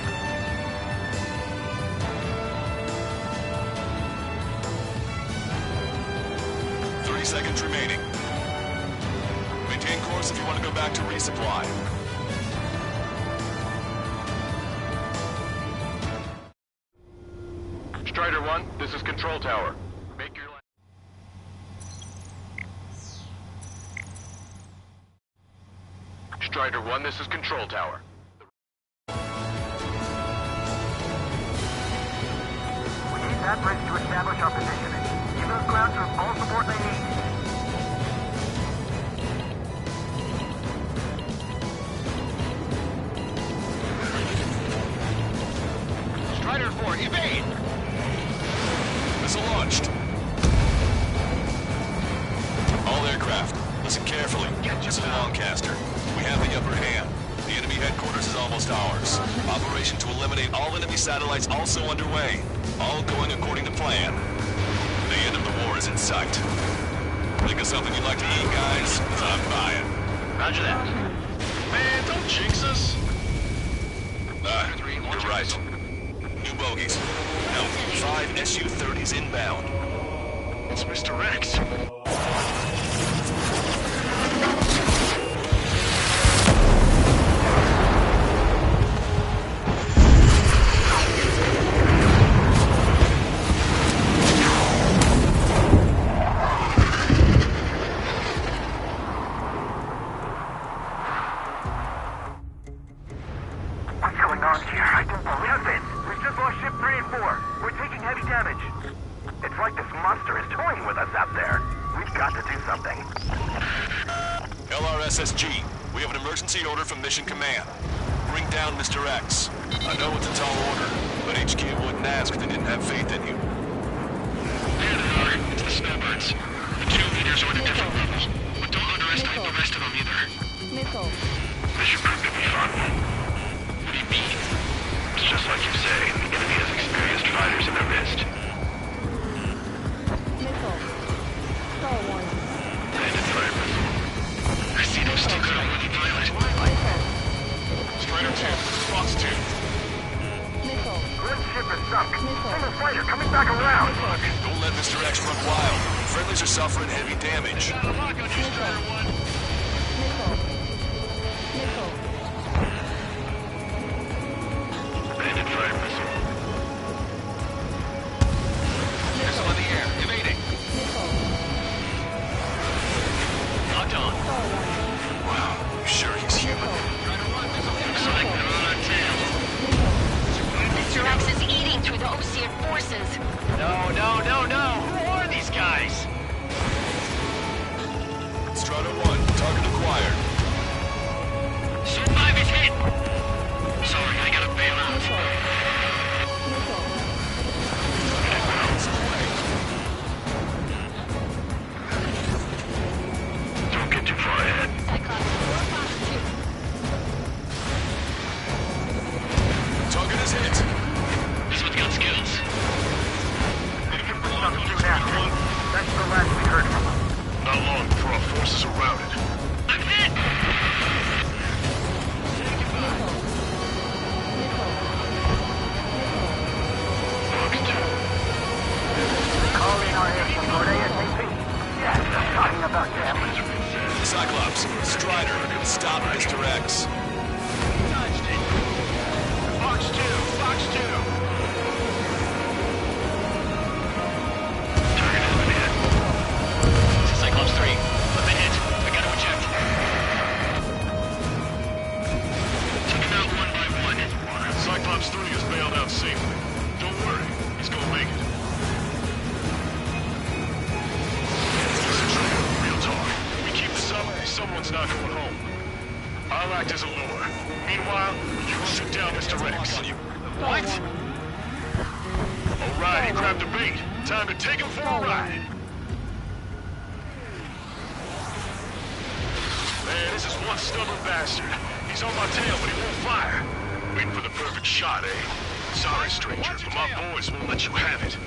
seconds remaining. Maintain course if you want to go back to resupply. Strider 1, this is Control Tower. Make your... Strider 1, this is Control Tower. We need that bridge to establish our positioning. Give those ground troops all support they need. Strider 4, evade! Missile launched. All aircraft, listen carefully. This is Lancaster. We have the upper hand. The enemy headquarters is almost ours. Operation to eliminate all enemy satellites also underway. All going according to plan. The end of the war is in sight. Think of something you'd like to eat, guys? 'Cause I'm buying. Roger that. Man, don't jinx us. You're right. New bogies. Now, 5 Su-30s inbound. It's Mr. Rex. What's going on here? I don't believe it. We've just lost ship 3 and 4. We're taking heavy damage. It's like this monster is toying with us out there. We've got to do something. LRSSG, we have an emergency order from Mission Command. Bring down Mr. X. I know it's a tall order, but HQ wouldn't ask if they didn't have faith in you. There they are. It's the snowbirds. The 2 leaders are at a different level. But don't underestimate the rest of them either. Missile. This should prove to be fun. What do you mean? It's just like you say. The enemy has experienced fighters in their midst. Missile. Star warning. Landed fire missile. I see them still got a running pilot. Missile. Strider 2, Fox 2. Missile. One ship is sunk. Missile. Single fighter coming back around. Look, don't let Mr. X run wild. Friendlies are suffering heavy damage. Missile. Missile. Missile. Landed fire missile. Missile in the air, evading. Missile. Locked on. Star warning. Wow, you sure he's human? Looks like they're on our tail. Mr. X is eating through the Osean forces. No, no, no, no! Who are these guys? Strata 1, target acquired. Suit 5 is hit! Sorry, I gotta bail out. Missile. Don't get too far ahead. Cyclops 4, Fox 2. Target is hit. This one's got skills. This ship was sunk soon after. That's the last we heard from them. Not long before our forces are routed. I'm hit! Fox 2. Call in our air support ASAP. Yes, I'm talking about them. Cyclops, Strider, stop Mr. X. Dodged it. Fox 2, Fox 2. Target has been hit. This is Cyclops 3. I've been hit. I gotta eject. Took him out one by one. Cyclops 3 is bailed out safely. Don't worry, he's gonna make it. Listen, Trio, real talk. We keep this up, someone's not going home. I'll act as a lure. Meanwhile, you shoot down Mr. Rex. What? All right, he grabbed a bait. Time to take him for a ride. Man, this is one stubborn bastard. He's on my tail, but he won't fire. Waiting for the perfect shot, eh? Sorry, stranger, but my boys won't let you have it.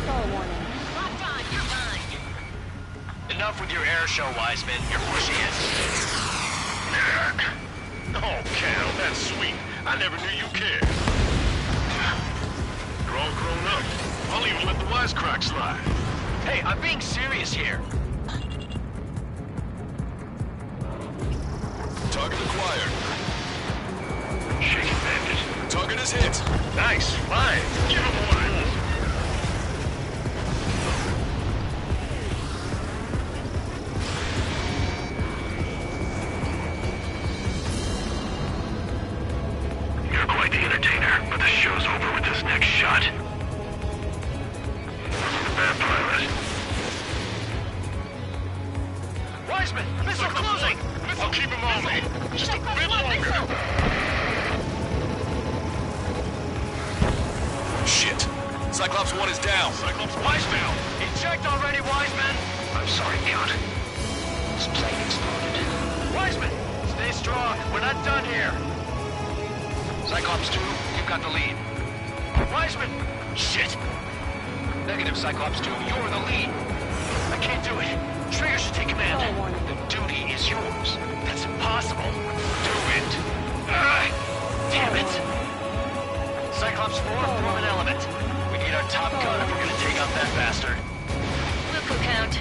Star warning. Locked on, you're fine. Enough with your air show, Wiseman. You're pushing it. Oh, Cal, that's sweet. I never knew you cared. You're all grown up. I'll even let the wisecrack slide. Hey, I'm being serious here. Target acquired. Shaking bandit. Target is hit. Nice. Fine. Give him one. You're quite the entertainer, but the show's over with this next shot. Bad pilot. Wiseman, missile closing! I'll keep him on me. Just a bit longer. Shit. Cyclops 1 is down. Cyclops Wise down. Eject already, Wiseman! I'm sorry, Count. This plane exploded. Wiseman, stay strong. We're not done here. Cyclops 2, you've got the lead. Wiseman! Shit! Negative, Cyclops 2, you're the lead. I can't do it. Trigger should take command. The duty is yours. That's impossible. Do it. Damn it. Cyclops 4, form an element. We need our top gun if we're gonna take out that bastard. Look, Count.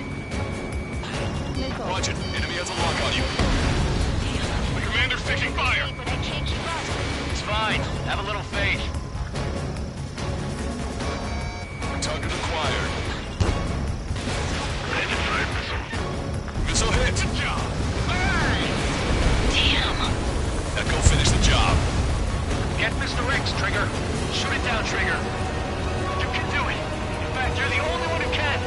Roger. Enemy has a lock on you. The commander's taking fire. But I can't keep up. It's fine. Have a little faith. Target acquired. Bandit fired missile. Missile hit. Good job. Damn. Now go finish the job. Get Mr. X, Trigger. Shoot it down, Trigger. You can do it. In fact, you're the only one who can.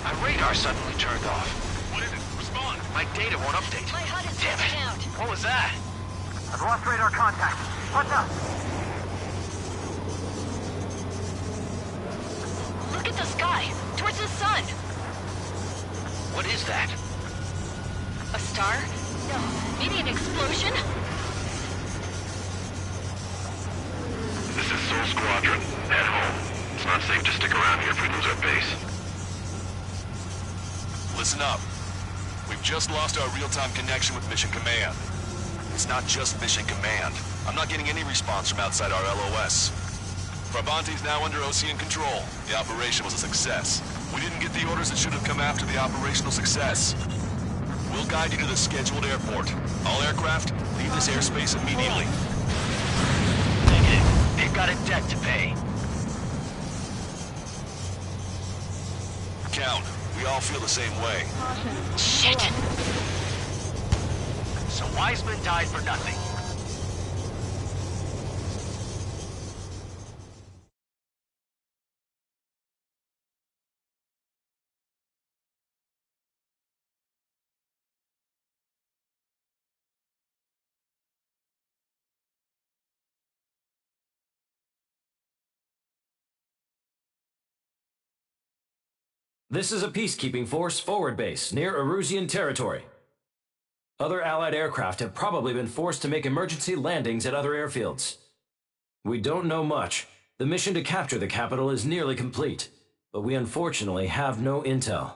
My radar suddenly turned off. What is it? Respond. My data won't update. My HUD is Damn it. glitched out. What was that? I've lost radar contact. What's up? Look at the sky. Towards the sun. What is that? A star? No. Maybe an explosion? This is Soul Squadron. At home. It's not safe to stick around here if we lose our base. Listen up. We've just lost our real-time connection with Mission Command. It's not just Mission Command. I'm not getting any response from outside our LOS. Brabante's now under Osean control. The operation was a success. We didn't get the orders that should have come after the operational success. We'll guide you to the scheduled airport. All aircraft, leave this airspace immediately. Negative. They've got a debt to pay. Count, we all feel the same way. Shit. So Wiseman died for nothing. This is a peacekeeping force forward base near Erusian territory. Other Allied aircraft have probably been forced to make emergency landings at other airfields. We don't know much. The mission to capture the capital is nearly complete, but we unfortunately have no intel.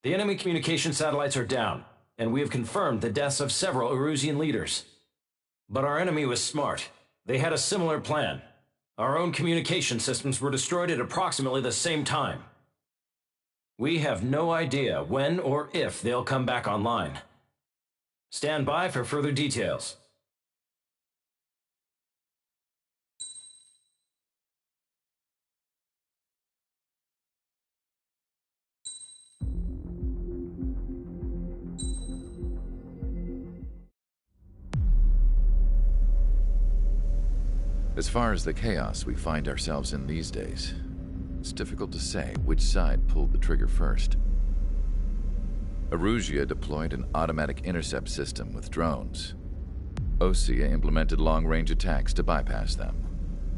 The enemy communication satellites are down, and we have confirmed the deaths of several Erusian leaders. But our enemy was smart. They had a similar plan. Our own communication systems were destroyed at approximately the same time. We have no idea when or if they'll come back online. Stand by for further details. As far as the chaos we find ourselves in these days, it's difficult to say which side pulled the trigger first. Erusia deployed an automatic intercept system with drones. Osea implemented long-range attacks to bypass them.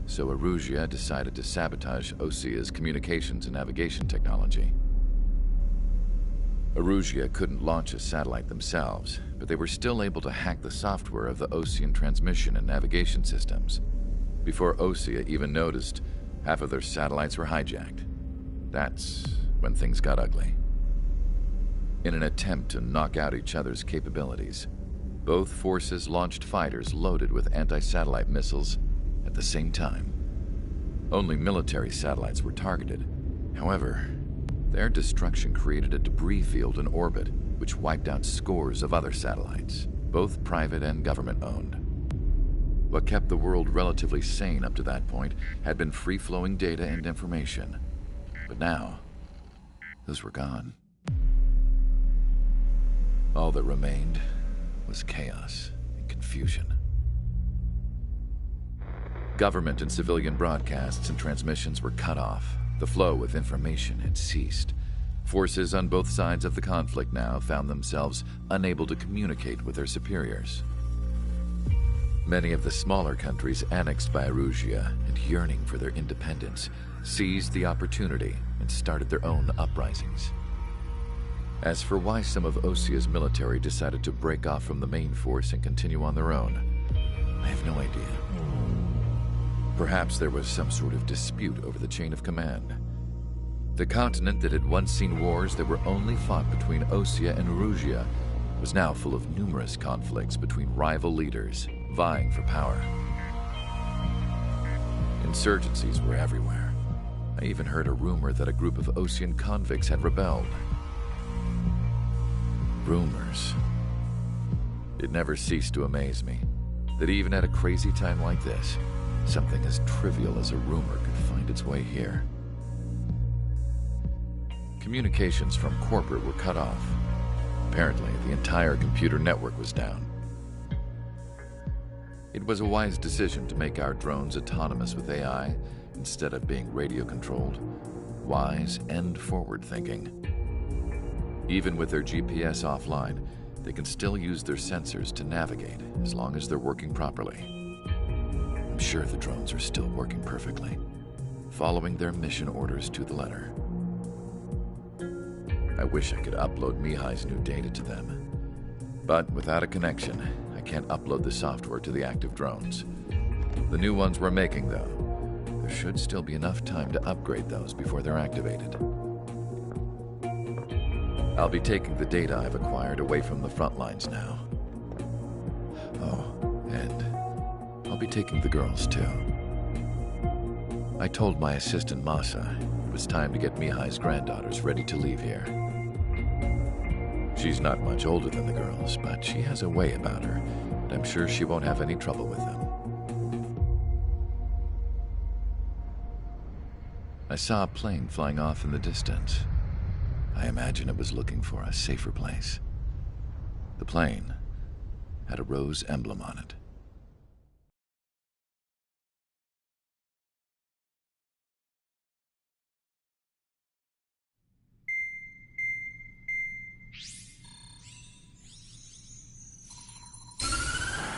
So Erusia decided to sabotage Osea's communications and navigation technology. Erusia couldn't launch a satellite themselves, but they were still able to hack the software of the Osean transmission and navigation systems. Before Osea even noticed, half of their satellites were hijacked. That's when things got ugly. In an attempt to knock out each other's capabilities, both forces launched fighters loaded with anti-satellite missiles at the same time. Only military satellites were targeted. However, their destruction created a debris field in orbit, which wiped out scores of other satellites, both private and government-owned. What kept the world relatively sane up to that point had been free-flowing data and information. But now, those were gone. All that remained was chaos and confusion. Government and civilian broadcasts and transmissions were cut off. The flow of information had ceased. Forces on both sides of the conflict now found themselves unable to communicate with their superiors. Many of the smaller countries annexed by Erusia and yearning for their independence seized the opportunity and started their own uprisings. As for why some of Osia's military decided to break off from the main force and continue on their own, I have no idea. Perhaps there was some sort of dispute over the chain of command. The continent that had once seen wars that were only fought between Osia and Erusia was now full of numerous conflicts between rival leaders vying for power. Insurgencies were everywhere. I even heard a rumor that a group of Osian convicts had rebelled. Rumors. It never ceased to amaze me that even at a crazy time like this, something as trivial as a rumor could find its way here. Communications from corporate were cut off. Apparently, the entire computer network was down. It was a wise decision to make our drones autonomous with AI instead of being radio-controlled. Wise and forward-thinking. Even with their GPS offline, they can still use their sensors to navigate as long as they're working properly. I'm sure the drones are still working perfectly, following their mission orders to the letter. I wish I could upload Mihai's new data to them. But without a connection, I can't upload the software to the active drones. The new ones we're making, though, there should still be enough time to upgrade those before they're activated. I'll be taking the data I've acquired away from the front lines now. Oh, and I'll be taking the girls, too. I told my assistant, Masa, it was time to get Mihai's granddaughters ready to leave here. She's not much older than the girls, but she has a way about her, and I'm sure she won't have any trouble with them. I saw a plane flying off in the distance. I imagine it was looking for a safer place. The plane had a rose emblem on it.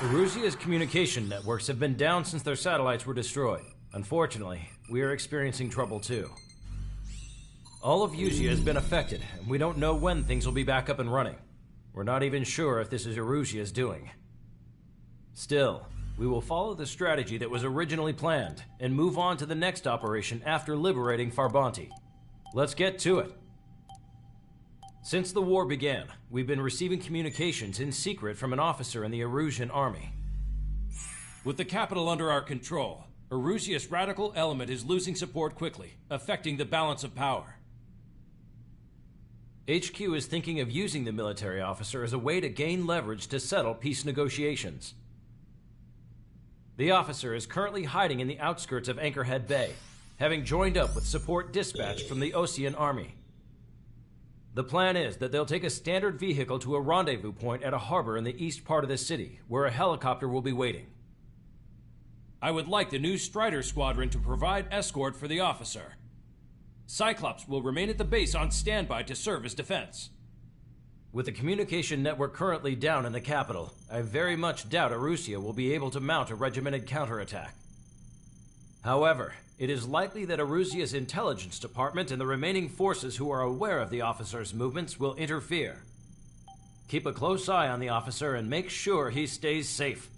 Erusia's communication networks have been down since their satellites were destroyed. Unfortunately, we are experiencing trouble too. All of Usia has been affected, and we don't know when things will be back up and running. We're not even sure if this is Erusia's doing. Still, we will follow the strategy that was originally planned, and move on to the next operation after liberating Farbanti. Let's get to it. Since the war began, we've been receiving communications in secret from an officer in the Erusian army. With the capital under our control, Erusia's radical element is losing support quickly, affecting the balance of power. HQ is thinking of using the military officer as a way to gain leverage to settle peace negotiations. The officer is currently hiding in the outskirts of Anchorhead Bay, having joined up with support dispatched from the Osian army. The plan is that they'll take a standard vehicle to a rendezvous point at a harbor in the east part of the city, where a helicopter will be waiting. I would like the new Strider Squadron to provide escort for the officer. Cyclops will remain at the base on standby to serve as defense. With the communication network currently down in the capital, I very much doubt Erusia will be able to mount a regimented counterattack. However, it is likely that Erusia's intelligence department and the remaining forces who are aware of the officer's movements will interfere. Keep a close eye on the officer and make sure he stays safe.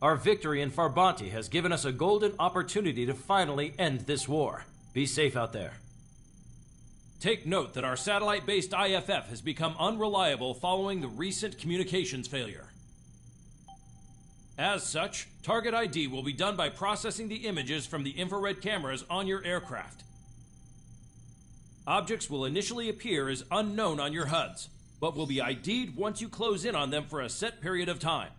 Our victory in Farbanti has given us a golden opportunity to finally end this war. Be safe out there. Take note that our satellite-based IFF has become unreliable following the recent communications failure. As such, target ID will be done by processing the images from the infrared cameras on your aircraft. Objects will initially appear as unknown on your HUDs, but will be ID'd once you close in on them for a set period of time.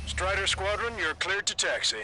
Strider Squadron, you're cleared to taxi.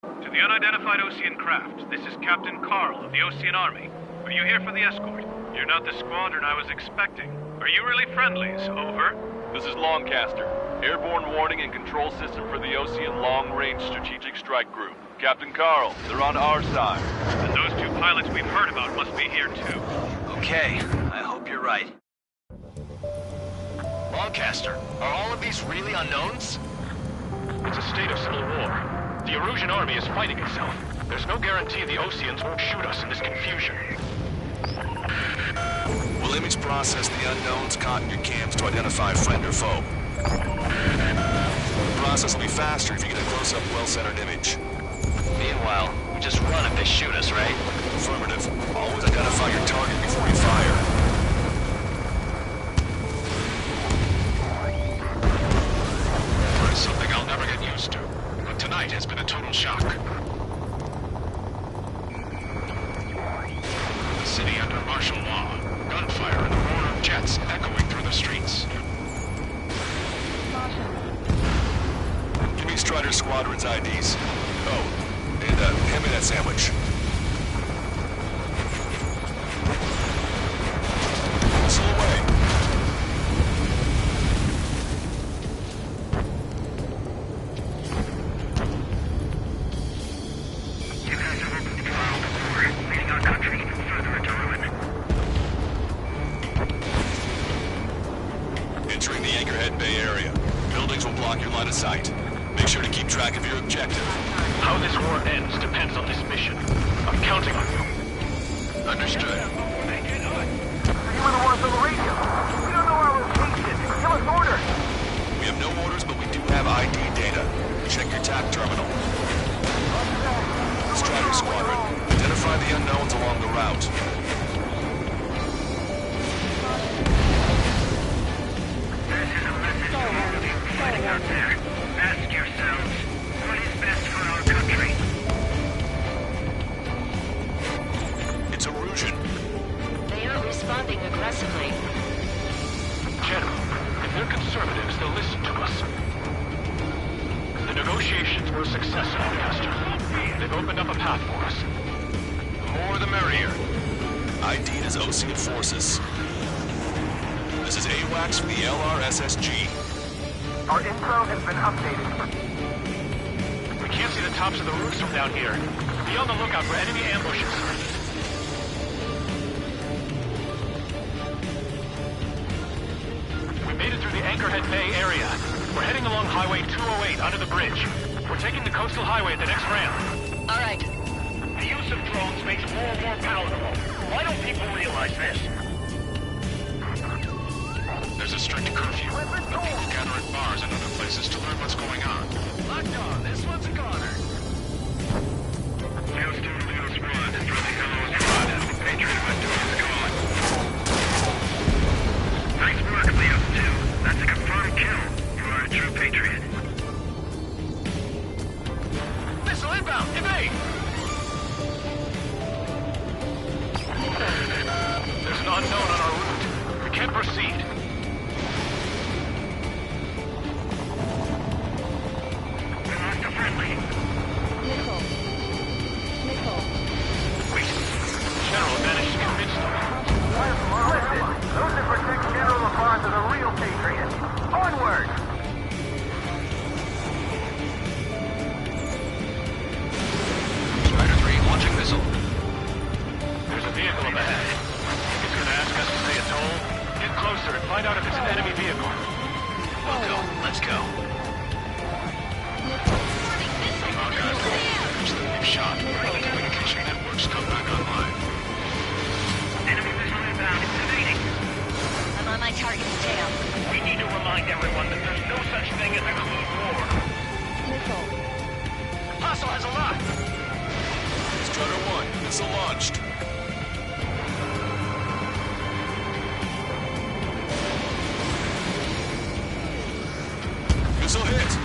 To the unidentified Osean craft, this is Captain Carl of the Osean Army. Are you here for the escort? You're not the squadron I was expecting. Are you really friendlies? Over. This is Longcaster. Airborne warning and control system for the Osean Long-Range Strategic Strike Group. Captain Carl, they're on our side. And those two pilots we've heard about must be here too. Okay, I hope you're right. Longcaster, are all of these really unknowns? It's a state of civil war. The Erusian army is fighting itself. There's no guarantee the Oseans won't shoot us in this confusion. We'll image process the unknowns caught in your cams to identify friend or foe. The process will be faster if you get a close-up, well-centered image. Meanwhile, we just run if they shoot us, right? Affirmative. Always identify your target before you fire. It's something I'll never get used to. But tonight has been a total shock. The city under martial law. Gunfire and the roar of jets echoing through the streets. Give me Strider Squadron's IDs. Oh, and hand me that sandwich. Whistle away. You guys have opened the trial door, leading our country even further into ruin. Entering the Anchorhead Bay area. Buildings will block your line of sight. Make sure to keep track of your objective. How this war ends depends on this mission. I'm counting on you. Understood. You were the ones on the radio. We don't know our location. Give us orders. We have no orders, but we do have ID data. Check your TAC terminal. Strider Squadron, identify the unknowns along the route. This is a message to all of you fighting out there. Ask yourselves, what is best for our country? It's Erusian. They aren't responding aggressively. General, if they're conservatives, they'll listen to us. The negotiations were a success, Lancaster. They've opened up a path for us. The more the merrier. ID'd as Osean forces. This is AWACS from the LRSSG. Our info has been updated. We can't see the tops of the roofs from down here. Be on the lookout for enemy ambushes. We made it through the Anchorhead Bay area. We're heading along Highway 208 under the bridge. We're taking the coastal highway at the next ramp. All right. The use of drones makes war more palatable. Why don't people realize this? There's a strict curfew. People gather at bars and other places to learn what's going on. Locked on. This one's a goner. Leo's 2 to Leo's 1. Friendly hello squad. The Patriot went to his gone. Nice work, Leo's 2. That's a confirmed kill. You are a true patriot. Missile inbound. Evade. There's an unknown on our route. We can't proceed. Find out if it's an enemy vehicle. We'll go. Let's go. They've shot. Communication networks come back online. Enemy missile inbound. It's evading. I'm on my target's tail. We need to remind everyone that there's no such thing as a clean war. Missile. Hostile has a lock. Strider 1, missile launched. Missile hit.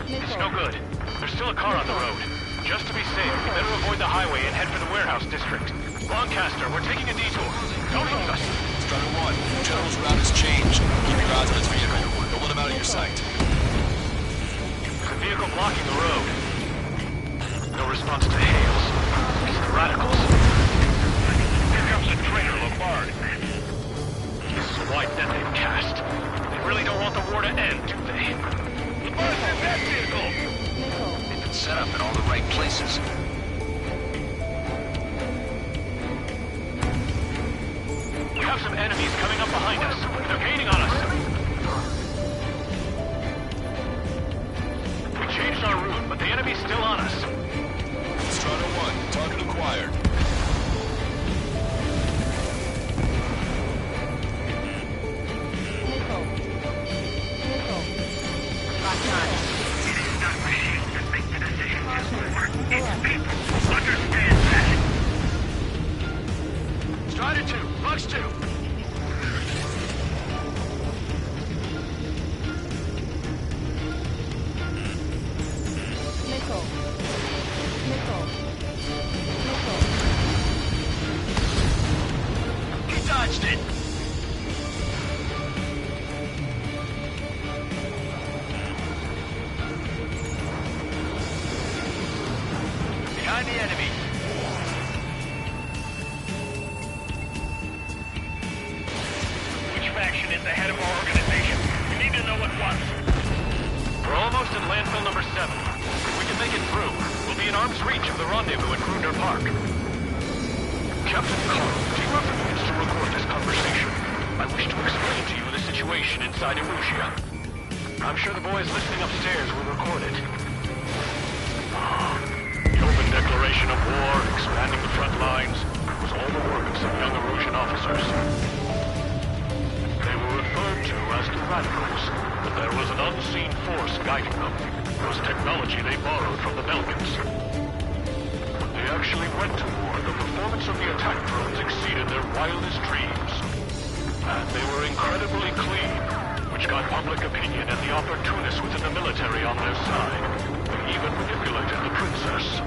It's no good. There's still a car on the road. Just to be safe, we better avoid the highway and head for the warehouse district. Lancaster, we're taking a detour. Don't lose us. Strider 1, General's route has changed. Keep your eyes on his vehicle. Don't let him out of your sight. There's a vehicle blocking the road. No response to hails. It's the radicals. Here comes the traitor, Lombard. This is a wide net they've cast. They really don't want the war to end, do they? Lombard's in that vehicle! They've been set up in all the right places. We have some enemies coming up behind us. They're gaining on us. We changed our route, but the enemy's still on us. Strider 1, target acquired. Missile. Missile. Locked on. It is not machines that make the decisions in war. It's people. Understand that. Strider 2, Lux 2. Missile. Missile. Missile. He dodged it. Behind the enemy. Which faction is the head of our organization? We need to know at once. We're almost in landfill number 7. If we can make it through, we'll be in arm's reach of the rendezvous at Grunder Park. Captain Carl, do you have the means to record this conversation? I wish to explain to you the situation inside Erusia. I'm sure the boys listening upstairs will record it. The open declaration of war, expanding the front lines, was all the work of some young Erusian officers. They were referred to as the Radicals, but there was an unseen force guiding them. It was technology they borrowed from the Belgians. When they actually went to war, the performance of the attack drones exceeded their wildest dreams. And they were incredibly clean, which got public opinion and the opportunists within the military on their side. They even manipulated the princess.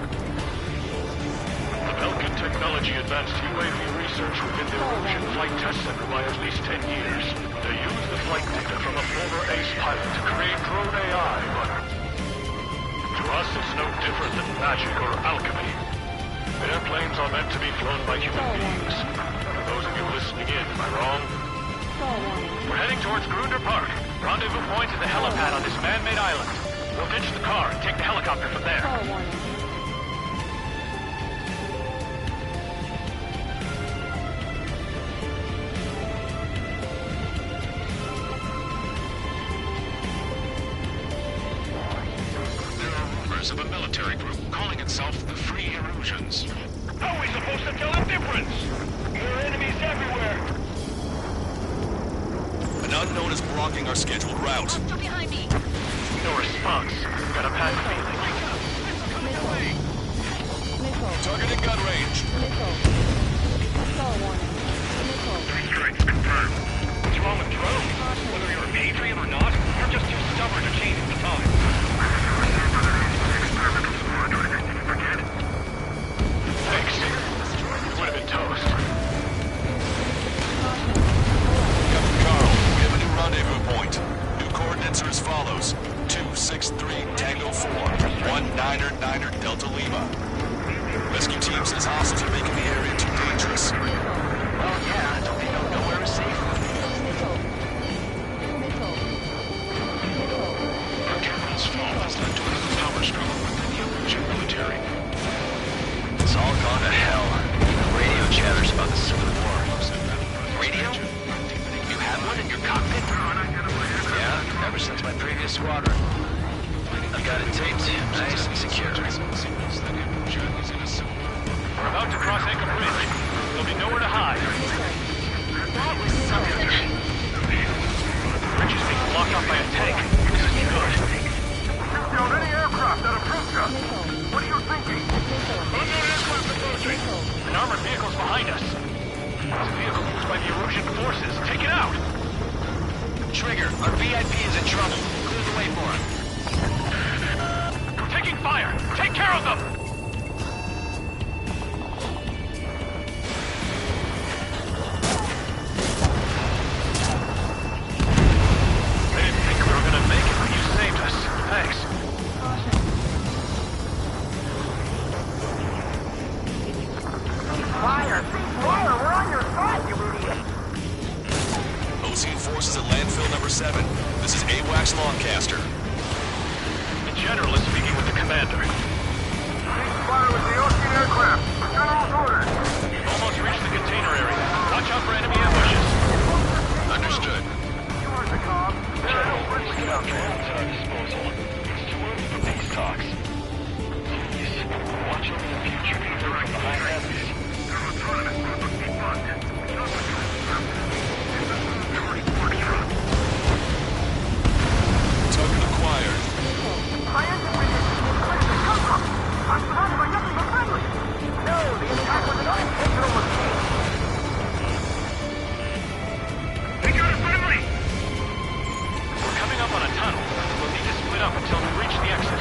The Belgian technology advanced UAV research within the Erusian Flight Test Center by at least 10 years. They used the flight data from a former ace pilot to create drone AI, but to us it's no different than magic or alchemy. Airplanes are meant to be flown by human beings. For those of you listening in, am I wrong? We're heading towards Grunder Park. Rendezvous point is the helipad on this man-made island. We'll ditch the car and take the helicopter from there. There are rumors of a military group calling itself the Free Erusians. How are we supposed to tell the difference? There are enemies everywhere. An unknown is blocking our scheduled route. Hostile behind me. No response. Got a bad feeling. Target in gun range. Three strikes confirmed. What's wrong with drones? Whether you're a patriot or not, you're just too stubborn to change the time. Thanks. You would have been toast. Captain Carl, we have a new rendezvous point. New coordinates are as follows. 263 Tango 4, 1999 Delta Lima. Rescue team says hostiles are making the area too dangerous. Oh yeah, don't they know nowhere is safe? Our general's fall has led to another power struggle within the Erusian military. Trigger, our VIP is in trouble. Clear the way for him. We're taking fire! Take care of them! I didn't think we were gonna make it, but you saved us. Thanks. Fire! Fire! We're on your side, you idiot! Ocean forces at landfill number 7. This is AWACS Lancaster. The General is speaking with the commander. Ceasefire with the Ocean aircraft. General's orders. We've almost reached the container area. Watch out for enemy ambushes. Understood. Yours, the comm. General, we have drones at our disposal. It's too early for peace talks. Please, watch over the future people behind us. Token acquired. My engine vision. Where did it come from? I'm surrounded by nothing but friendly. No, the attack was an unintentional mistake. We got a friendly! We're coming up on a tunnel. We'll need to split up until we reach the exit.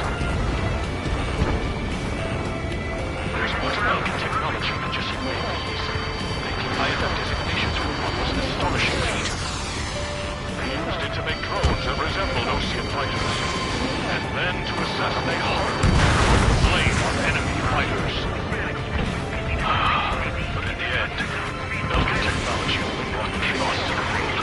There's more developing technology than just UAVs. They keep high-enough designations for almost an astonishing feat. They used it to make drones that resembled Ocean fighters, and then to assassinate horribly blame on enemy fighters. But in the end, Belgian technology will brought chaos to the world.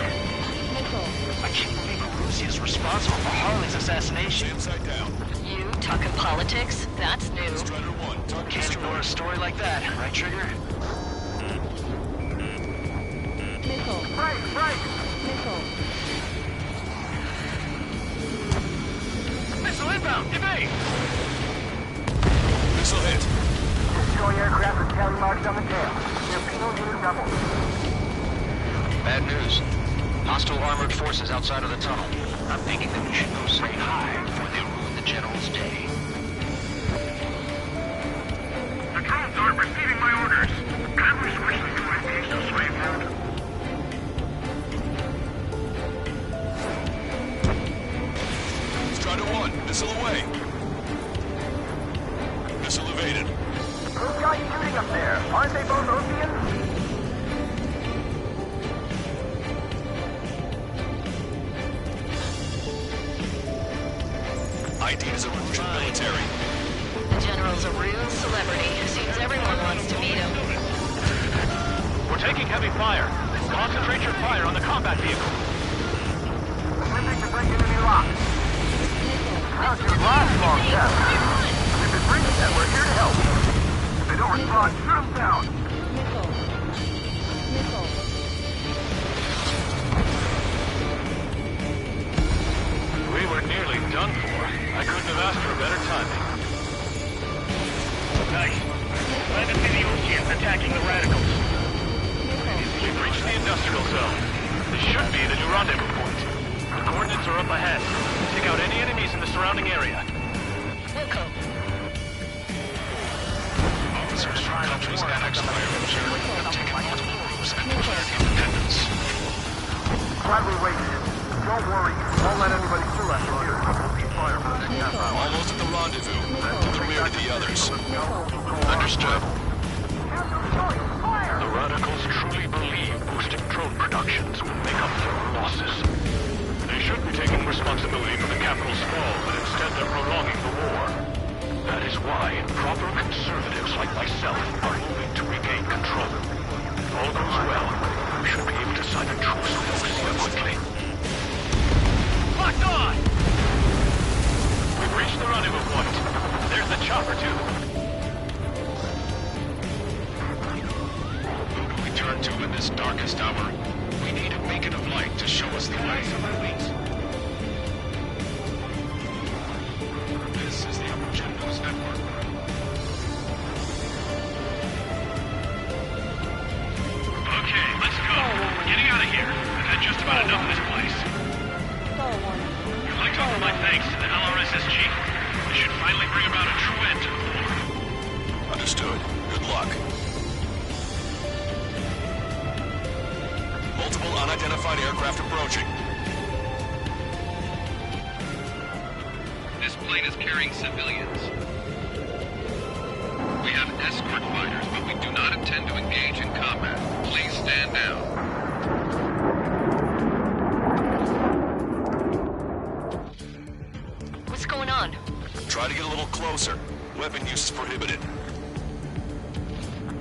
I can't believe Arusi is responsible for Harley's assassination. Inside down. You talking politics? That's new. Strider 1. Target Can't destroyed. ignore a story like that, right, Trigger? Missile. Right. Missile. Missile inbound! Evade! Missile hit. Destroy aircraft with tally marks on the tail. Torpedo unit doubled. Bad news. Hostile armored forces outside of the tunnel. I'm thinking that we should go say hi before they ruin the General's day. The drones aren't receiving my orders. Can we switch the UAVs to slave mode? Strider 1. Missile away. Missile evaded. Who's got shooting up there? Aren't they both Oceans? ID is a Rouge military. The General's a real celebrity. Seems everyone wants to meet him. We're taking heavy fire. Concentrate your fire on the combat vehicle. Attempting to break enemy lock. That should last long, Jeff. If it breaks them, we're here to help. If they don't respond, shoot them down. Missile. Missile. We were nearly done for. I couldn't have asked for better timing. Nice. Landed in the Oceans attacking the radicals. We've reached the industrial zone. This should be the new rendezvous point. The coordinates are up ahead. Take out any enemies in the surrounding area. Wilco. Officers from countries annexed by Arusia have taken multiple routes and declared independence. Glad we waited. Don't worry. Won't let anybody through us here. We'll be fire for the next half hour. Almost at the rendezvous. To the rear of the others. Understood. The radicals truly believe boosting drone productions will make up for our losses. They should be taking responsibility for the capital's fall, but instead they're prolonging the war. That is why proper conservatives like myself are moving to regain control. If all goes well, we should be able to sign a truce with Oxia quickly. Locked on! We've reached the rendezvous point. There's the chopper, too. Who do we turn to in this darkest hour? We need a beacon of light to show us the way. This is the Upper Gen News Network. Okay, let's go. We're getting out of here. We've had just about enough of this place. Star One. I'd like to offer my thanks to the LRSSG. This should finally bring about a true end to the war. Understood. Good luck. Multiple unidentified aircraft approaching. plane is carrying civilians. We have escort fighters, but we do not intend to engage in combat. Please stand down. What's going on? Try to get a little closer. Weapon use is prohibited.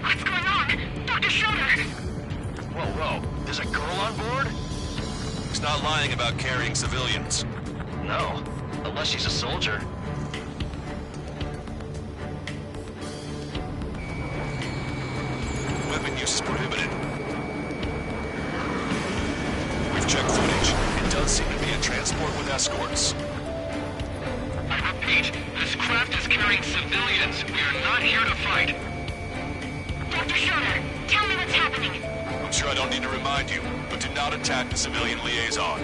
What's going on? Dr. Schroeder! Whoa, whoa. There's a girl on board? He's not lying about carrying civilians. No. Unless she's a soldier. Weapon use is prohibited. We've checked footage. It does seem to be a transport with escorts. I repeat, this craft is carrying civilians. We are not here to fight. Dr. Schroeder, tell me what's happening. I'm sure I don't need to remind you, but do not attack the civilian liaison.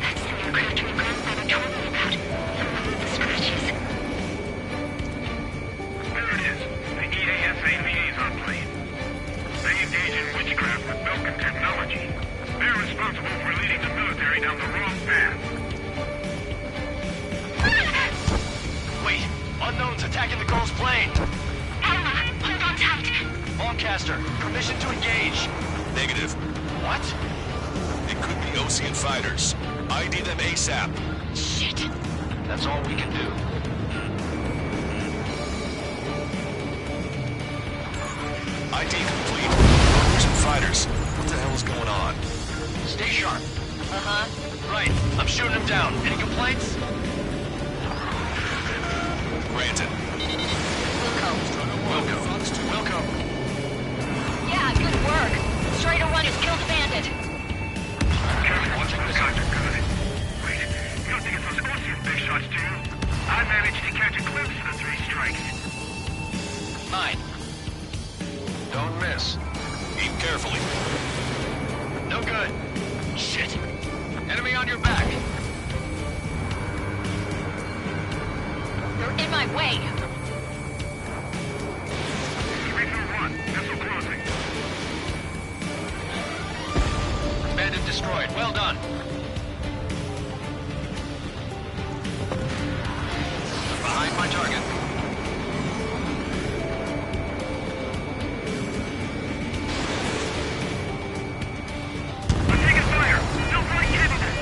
That's the aircraft my grandfather told me about. The scratches. There it is. The EASA liaison plane. They engage in witchcraft with Belkin technology. They're responsible for leading the military down the wrong path. Wait! Unknown's attacking the girl's plane! Alma, hold on tight. Lancaster, permission to engage. Negative. What? It could be Osean fighters. ID them ASAP. Shit. That's all we can do. ID complete. Osean fighters. What the hell is going on? Stay sharp. Uh-huh. Right. I'm shooting him down. Any complaints? Granted. Wilco. Yeah, good work. Strider 1 has killed the bandit. Careful watching this under good. Wait, you don't think it was Osean big shots, do you? I managed to catch a glimpse of the 3 strikes. 9. Don't miss. Aim carefully. No good. Shit. Enemy on your back. You're in my way. 3-1, missile closing. Bandit destroyed. Well done. Behind my target. I'm taking fire. Still pretty capable.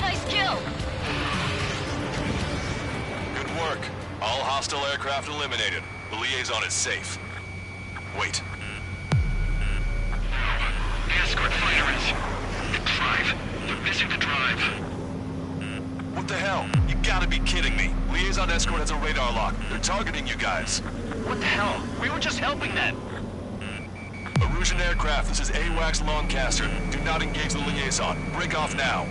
Nice kill. Good work. All hostile aircraft eliminated. The liaison is safe. Wait. The escort fighter is... The drive. They're missing the drive. What the hell? You gotta be kidding me. Liaison escort has a radar lock. They're targeting you guys. What the hell? We were just helping them. Erusian aircraft, this is AWACS Lancaster. Do not engage the liaison. Break off now.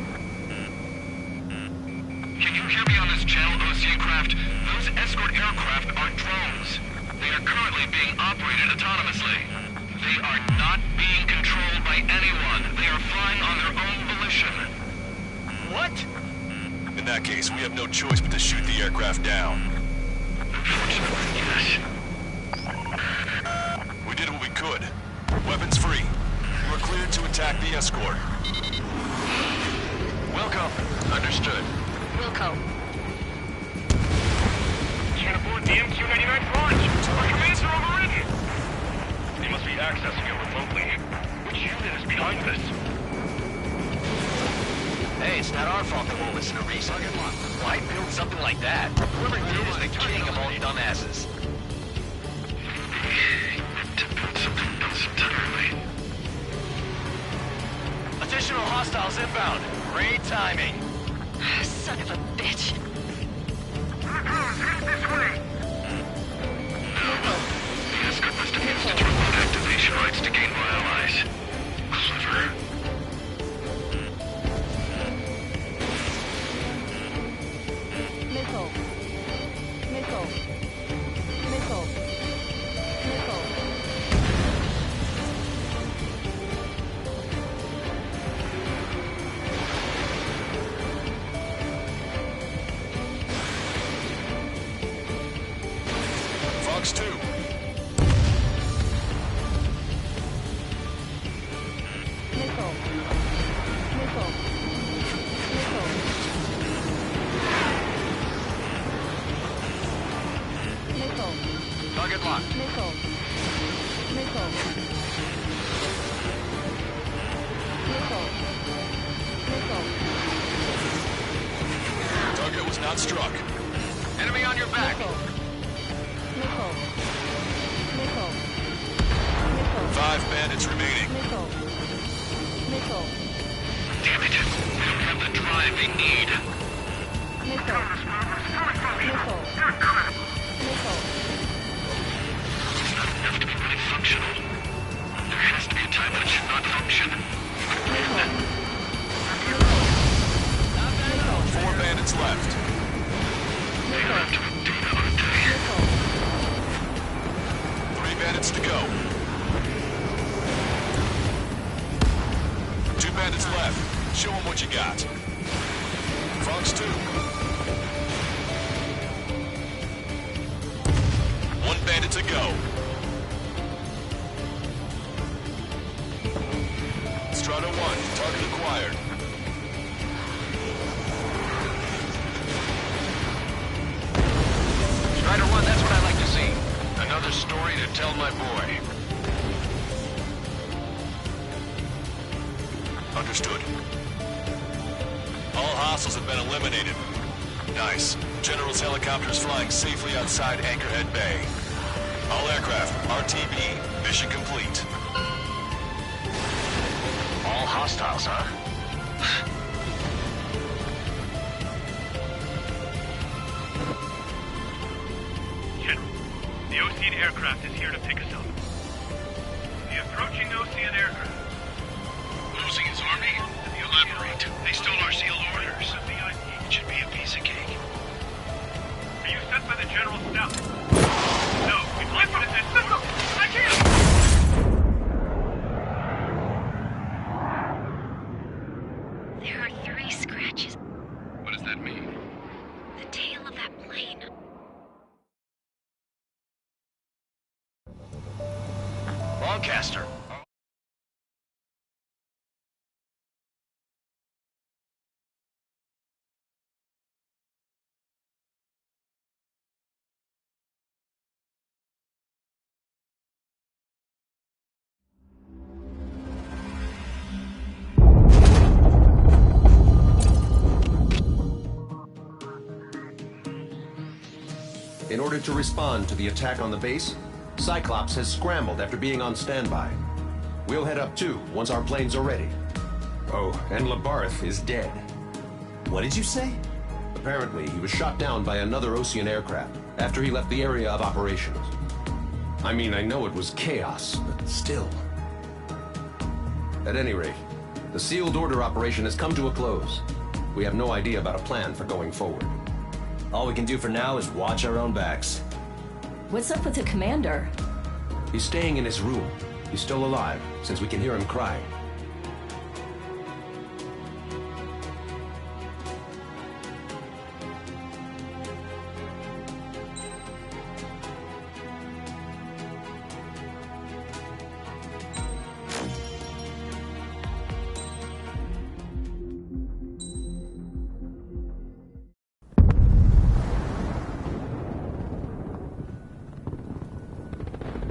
Can you hear me on this channel, Osean craft? Those escort aircraft are drones. They are currently being operated autonomously. They are not being controlled by anyone. They are flying on their own volition. What? In that case, we have no choice but to shoot the aircraft down. Unfortunately, yes. We did what we could. Weapons free. You are cleared to attack the escort. Wilco. Understood. Wilco. Can't aboard the MQ-99 launch. Our commands are overridden. They must be accessing it remotely. Which unit is behind this? Hey, it's not our fault they won't listen to reason. Why build something like that? Whoever did is the king of all dumbasses. To build something else entirely. Additional hostiles inbound. Great timing. Son of a bitch. Headed this way. The escort must have used its remote activation rights to gain more allies. Clever. Missile. Missile. Missile. Missile. Fox 2. Missile. Missile. Missile. Target locked. Missile. Missile. Missile. Missile. Target was not struck. Enemy on your back. Missile. Missile. Missile. 5 bandits remaining. Missile. Missile. Damn it. We don't have the drive they need. Missile. Missile. Missile. It's not enough to be really functional. There has to be a time when it should not function. 4 bandits left. They're up to a data, aren't they? 3 bandits to go. 2 bandits left. Show them what you got. Fox 2. 1 bandit to go. Strata 1, target acquired. Strider 1, that's what I like to see. Another story to tell my boy. Understood. All hostiles have been eliminated. Nice. General's helicopters flying safely outside Anchorhead Bay. All aircraft, RTB, mission complete. All hostiles, huh? General, the Osean aircraft is here to pick us up. The approaching Osean aircraft. Losing his army? Elaborate. They stole our sealed orders. It should be a piece of cake. Are you sent by the General's staff? No, we'd like you to send... I can't! There are 3 scratches. What does that mean? The tail of that plane. Lancaster. In order to respond to the attack on the base, Cyclops has scrambled after being on standby. We'll head up too, once our planes are ready. Oh, and Labarth is dead. What did you say? Apparently, he was shot down by another Osean aircraft after he left the area of operations. I mean, I know it was chaos, but still. At any rate, the sealed order operation has come to a close. We have no idea about a plan for going forward. All we can do for now is watch our own backs. What's up with the commander? He's staying in his room. He's still alive, since we can hear him cry.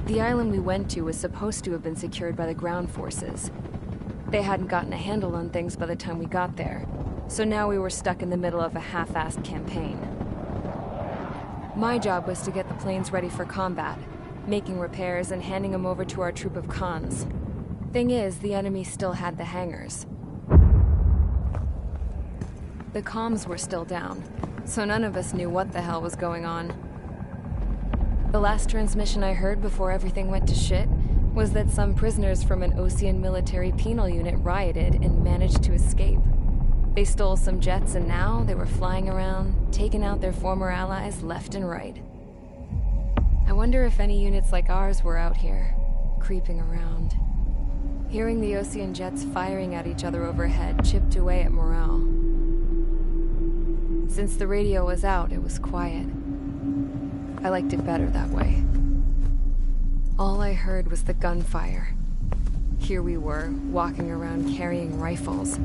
The island we went to was supposed to have been secured by the ground forces. They hadn't gotten a handle on things by the time we got there, so now we were stuck in the middle of a half-assed campaign. My job was to get the planes ready for combat, making repairs and handing them over to our troop of cons. Thing is, the enemy still had the hangars. The comms were still down, so none of us knew what the hell was going on. The last transmission I heard before everything went to shit was that some prisoners from an Osean military penal unit rioted and managed to escape. They stole some jets and now they were flying around, taking out their former allies left and right. I wonder if any units like ours were out here, creeping around. Hearing the Osean jets firing at each other overhead chipped away at morale. Since the radio was out, it was quiet. I liked it better that way. All I heard was the gunfire. Here we were, walking around carrying rifles.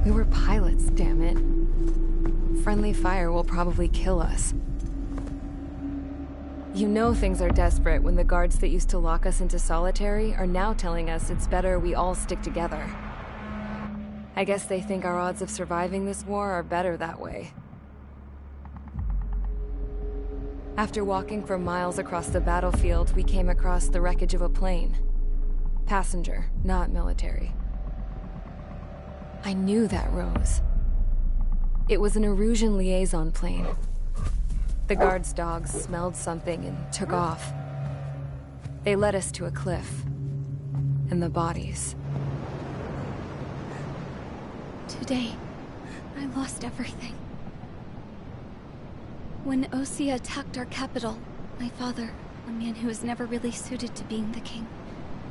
We were pilots, damn it. Friendly fire will probably kill us. You know things are desperate when the guards that used to lock us into solitary are now telling us it's better we all stick together. I guess they think our odds of surviving this war are better that way. After walking for miles across the battlefield, we came across the wreckage of a plane. Passenger, not military. I knew that rose. It was an Erusian liaison plane. The guards' dogs smelled something and took off. They led us to a cliff. And the bodies. Today, I lost everything. When Osea attacked our capital, my father, a man who was never really suited to being the king,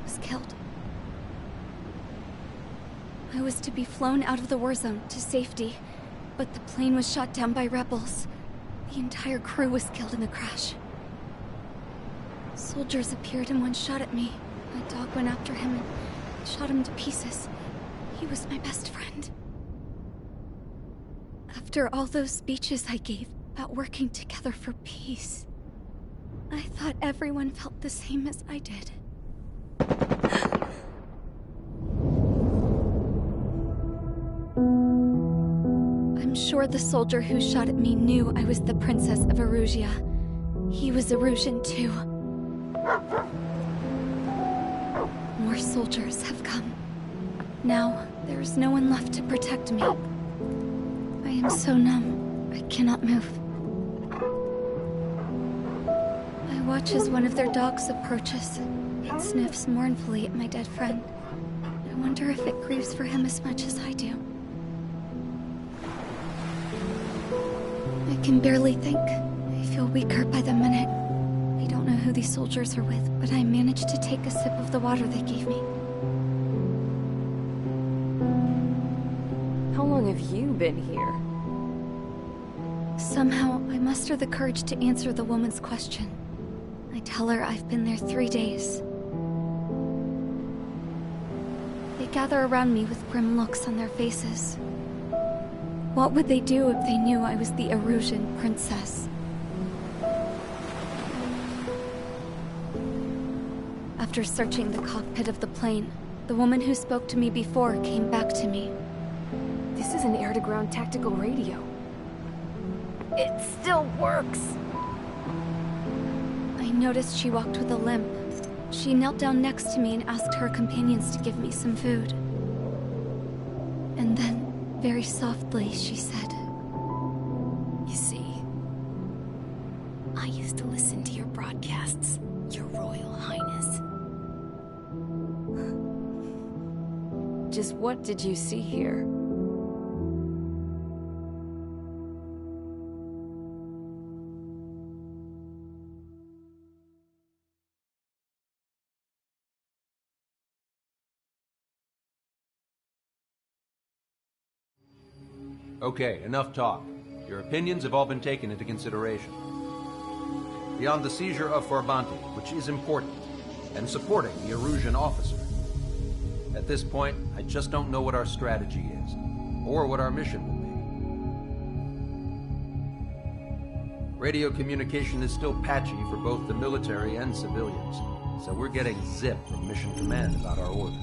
was killed. I was to be flown out of the war zone to safety, but the plane was shot down by rebels. The entire crew was killed in the crash. Soldiers appeared and one shot at me. My dog went after him and shot him to pieces. He was my best friend. After all those speeches I gave about working together for peace, I thought everyone felt the same as I did. I'm sure the soldier who shot at me knew I was the Princess of Erusia. He was Erusian too. More soldiers have come. Now, there is no one left to protect me. I am so numb, I cannot move. I watch as one of their dogs approaches. It sniffs mournfully at my dead friend. I wonder if it grieves for him as much as I do. I can barely think. I feel weaker by the minute. I don't know who these soldiers are with, but I managed to take a sip of the water they gave me. How long have you been here? Somehow, I muster the courage to answer the woman's question. I tell her I've been there 3 days. They gather around me with grim looks on their faces. What would they do if they knew I was the Erusian princess? After searching the cockpit of the plane, the woman who spoke to me before came back to me. This is an air-to-ground tactical radio. It still works! I noticed she walked with a limp. She knelt down next to me and asked her companions to give me some food. And then, very softly, she said, "You see, I used to listen to your broadcasts, Your Royal Highness." Just what did you see here? Okay, enough talk. Your opinions have all been taken into consideration. Beyond the seizure of Farbanti, which is important, and supporting the Erusian officer. At this point, I just don't know what our strategy is, or what our mission will be. Radio communication is still patchy for both the military and civilians, so we're getting zip from Mission Command about our orders.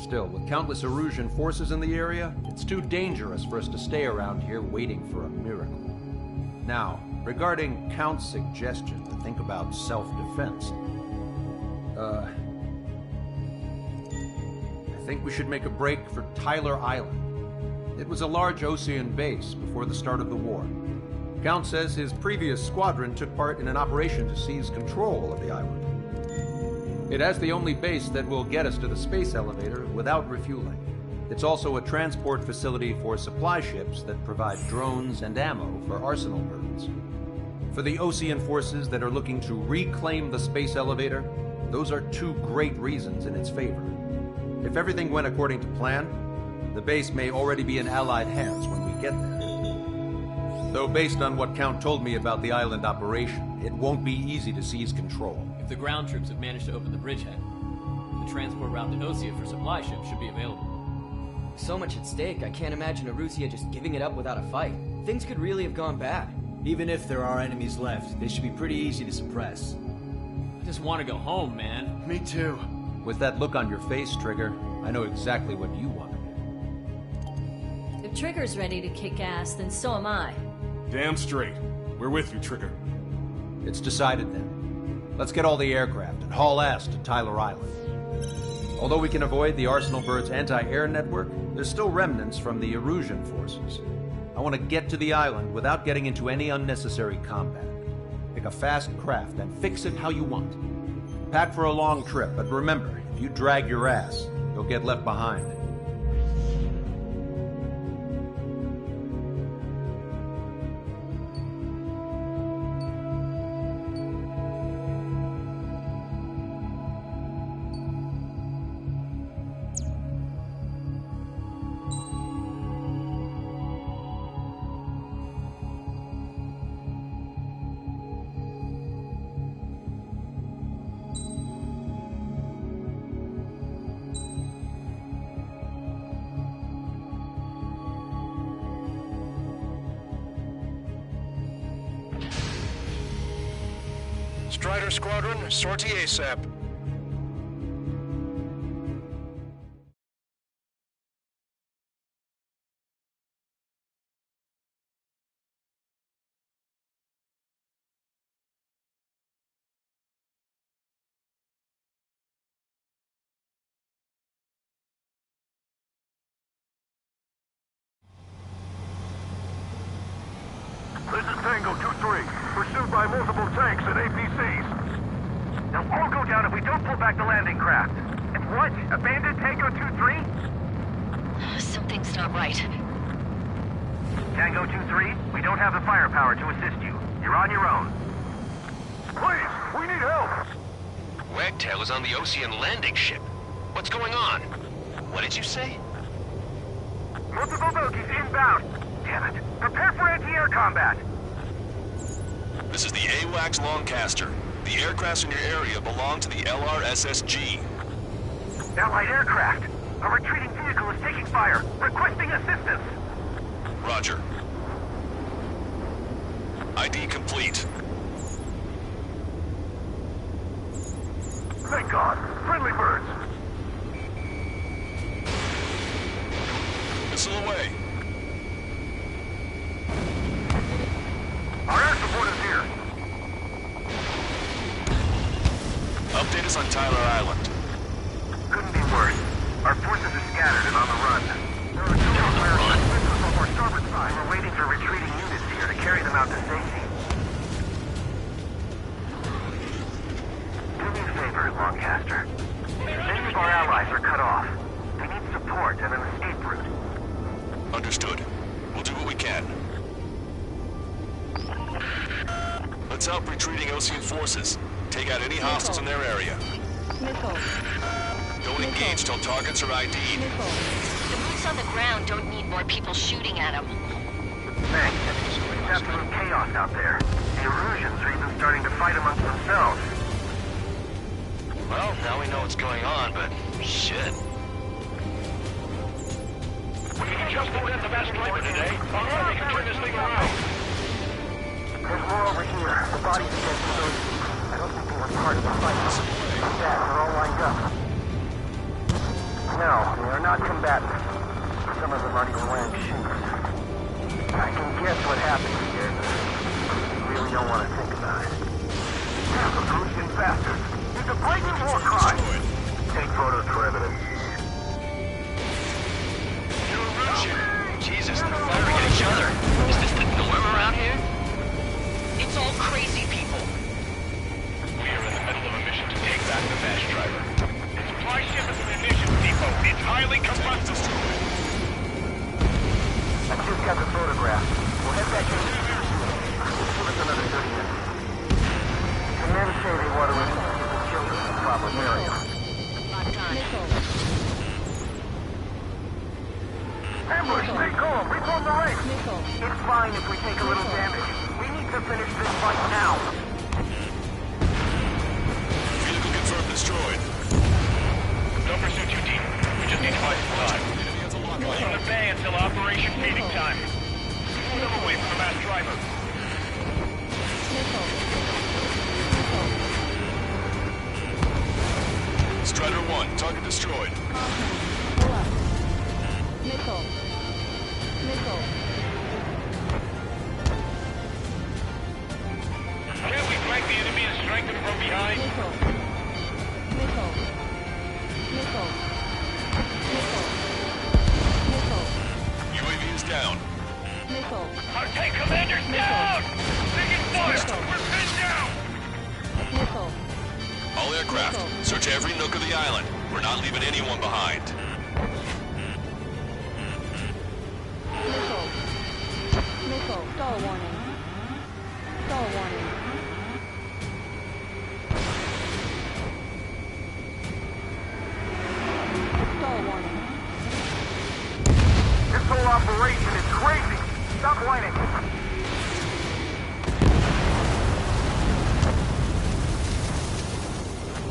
Still, with countless Erusian forces in the area, it's too dangerous for us to stay around here waiting for a miracle. Now, regarding Count's suggestion to think about self-defense, I think we should make a break for Tyler Island. It was a large Osean base before the start of the war. Count says his previous squadron took part in an operation to seize control of the island. It has the only base that will get us to the space elevator without refueling. It's also a transport facility for supply ships that provide drones and ammo for arsenal birds. For the Osean forces that are looking to reclaim the space elevator, those are two great reasons in its favor. If everything went according to plan, the base may already be in Allied hands when we get there. Though based on what Count told me about the island operation, it won't be easy to seize control. If the ground troops have managed to open the bridgehead, the transport route to Osea for supply ships should be available. So much at stake, I can't imagine Erusia just giving it up without a fight. Things could really have gone bad. Even if there are enemies left, they should be pretty easy to suppress. I just want to go home, man. Me too. With that look on your face, Trigger, I know exactly what you want. If Trigger's ready to kick ass, then so am I. Damn straight. We're with you, Trigger. It's decided then. Let's get all the aircraft and haul ass to Tyler Island. Although we can avoid the Arsenal Bird's anti-air network, there's still remnants from the Erusian forces. I want to get to the island without getting into any unnecessary combat. Pick a fast craft and fix it how you want. Pack for a long trip, but remember, if you drag your ass, you'll get left behind. Strider Squadron, sortie ASAP. This is Tango 2-3, pursued by multiple tanks and APCs. They'll all go down if we don't pull back the landing craft. And what? Abandoned Tango 2-3? Something's not right. Tango 2-3, we don't have the firepower to assist you. You're on your own. Please, we need help! Wagtail is on the Ocean landing ship. What's going on? What did you say? Multiple bogies inbound. Damn it. Prepare for anti-air combat. This is the AWACS Longcaster. The aircrafts in your area belong to the LRSSG. Allied aircraft. A retreating vehicle is taking fire. Requesting assistance. Roger. ID complete. Thank God. Friendly birds. Missile away. Our air support is here. Update us on Tyler Island. Couldn't be worse. Our forces are scattered and on the run. There are two American missiles off our starboard side. We're waiting for retreating units here to carry them out to safety. Do me a favor, Longcaster. Many of our allies are cut off. They need support and an escape route. Understood. We'll do what we can. Let's help retreating Ocean forces. Take out any hostiles in their area. Don't engage till targets are ID'd. The boots on the ground don't need more people shooting at them. Thanks. It's absolute chaos out there. The Erusians are even starting to fight amongst themselves. Well, now we know what's going on, but shit. We can just prevent the best driver today. All right, we can turn this thing around. There's more over here. The bodies against those. I don't think they were part of the fight. Yeah, they're all lined up. No, they are not combatants. Some of them aren't even wearing shoes. I can guess what happened here, but I really don't want to think about it. Damn, the Erusian bastards. It's a blatant war crime. Take photos for evidence. Jesus, they're firing at each other. Is this the norm around here? It's all crazy people. We are in the middle of a mission to take back the Bash driver. The supply ship is an munitions depot. It's highly combustible. I just got the photograph. We'll head back in. Give us another 30 minutes. The men say they want to release the children in the problem area. Ambush, stay calm. Reform the ranks. It's fine if we take a little damage. We need to finish this fight now. Vehicle confirmed destroyed. Don't pursue too deep. We just need to buy some time. Leave the bay until Operation Feeding Time. Move them away from the mass driver. Target destroyed. Pull up. Missile. Missile. Can't we flank the enemy and strike them from behind? Missile. Missile. Missile. Missile. Missile. UAV is down. Missile. Our tank commander's down! Taking fire! We're pinned down! Missile. All aircraft, search every nook of the island. We're not leaving anyone behind. Missile. Missile. Stall warning. Stall warning. Stall warning. This whole operation is crazy! Stop whining!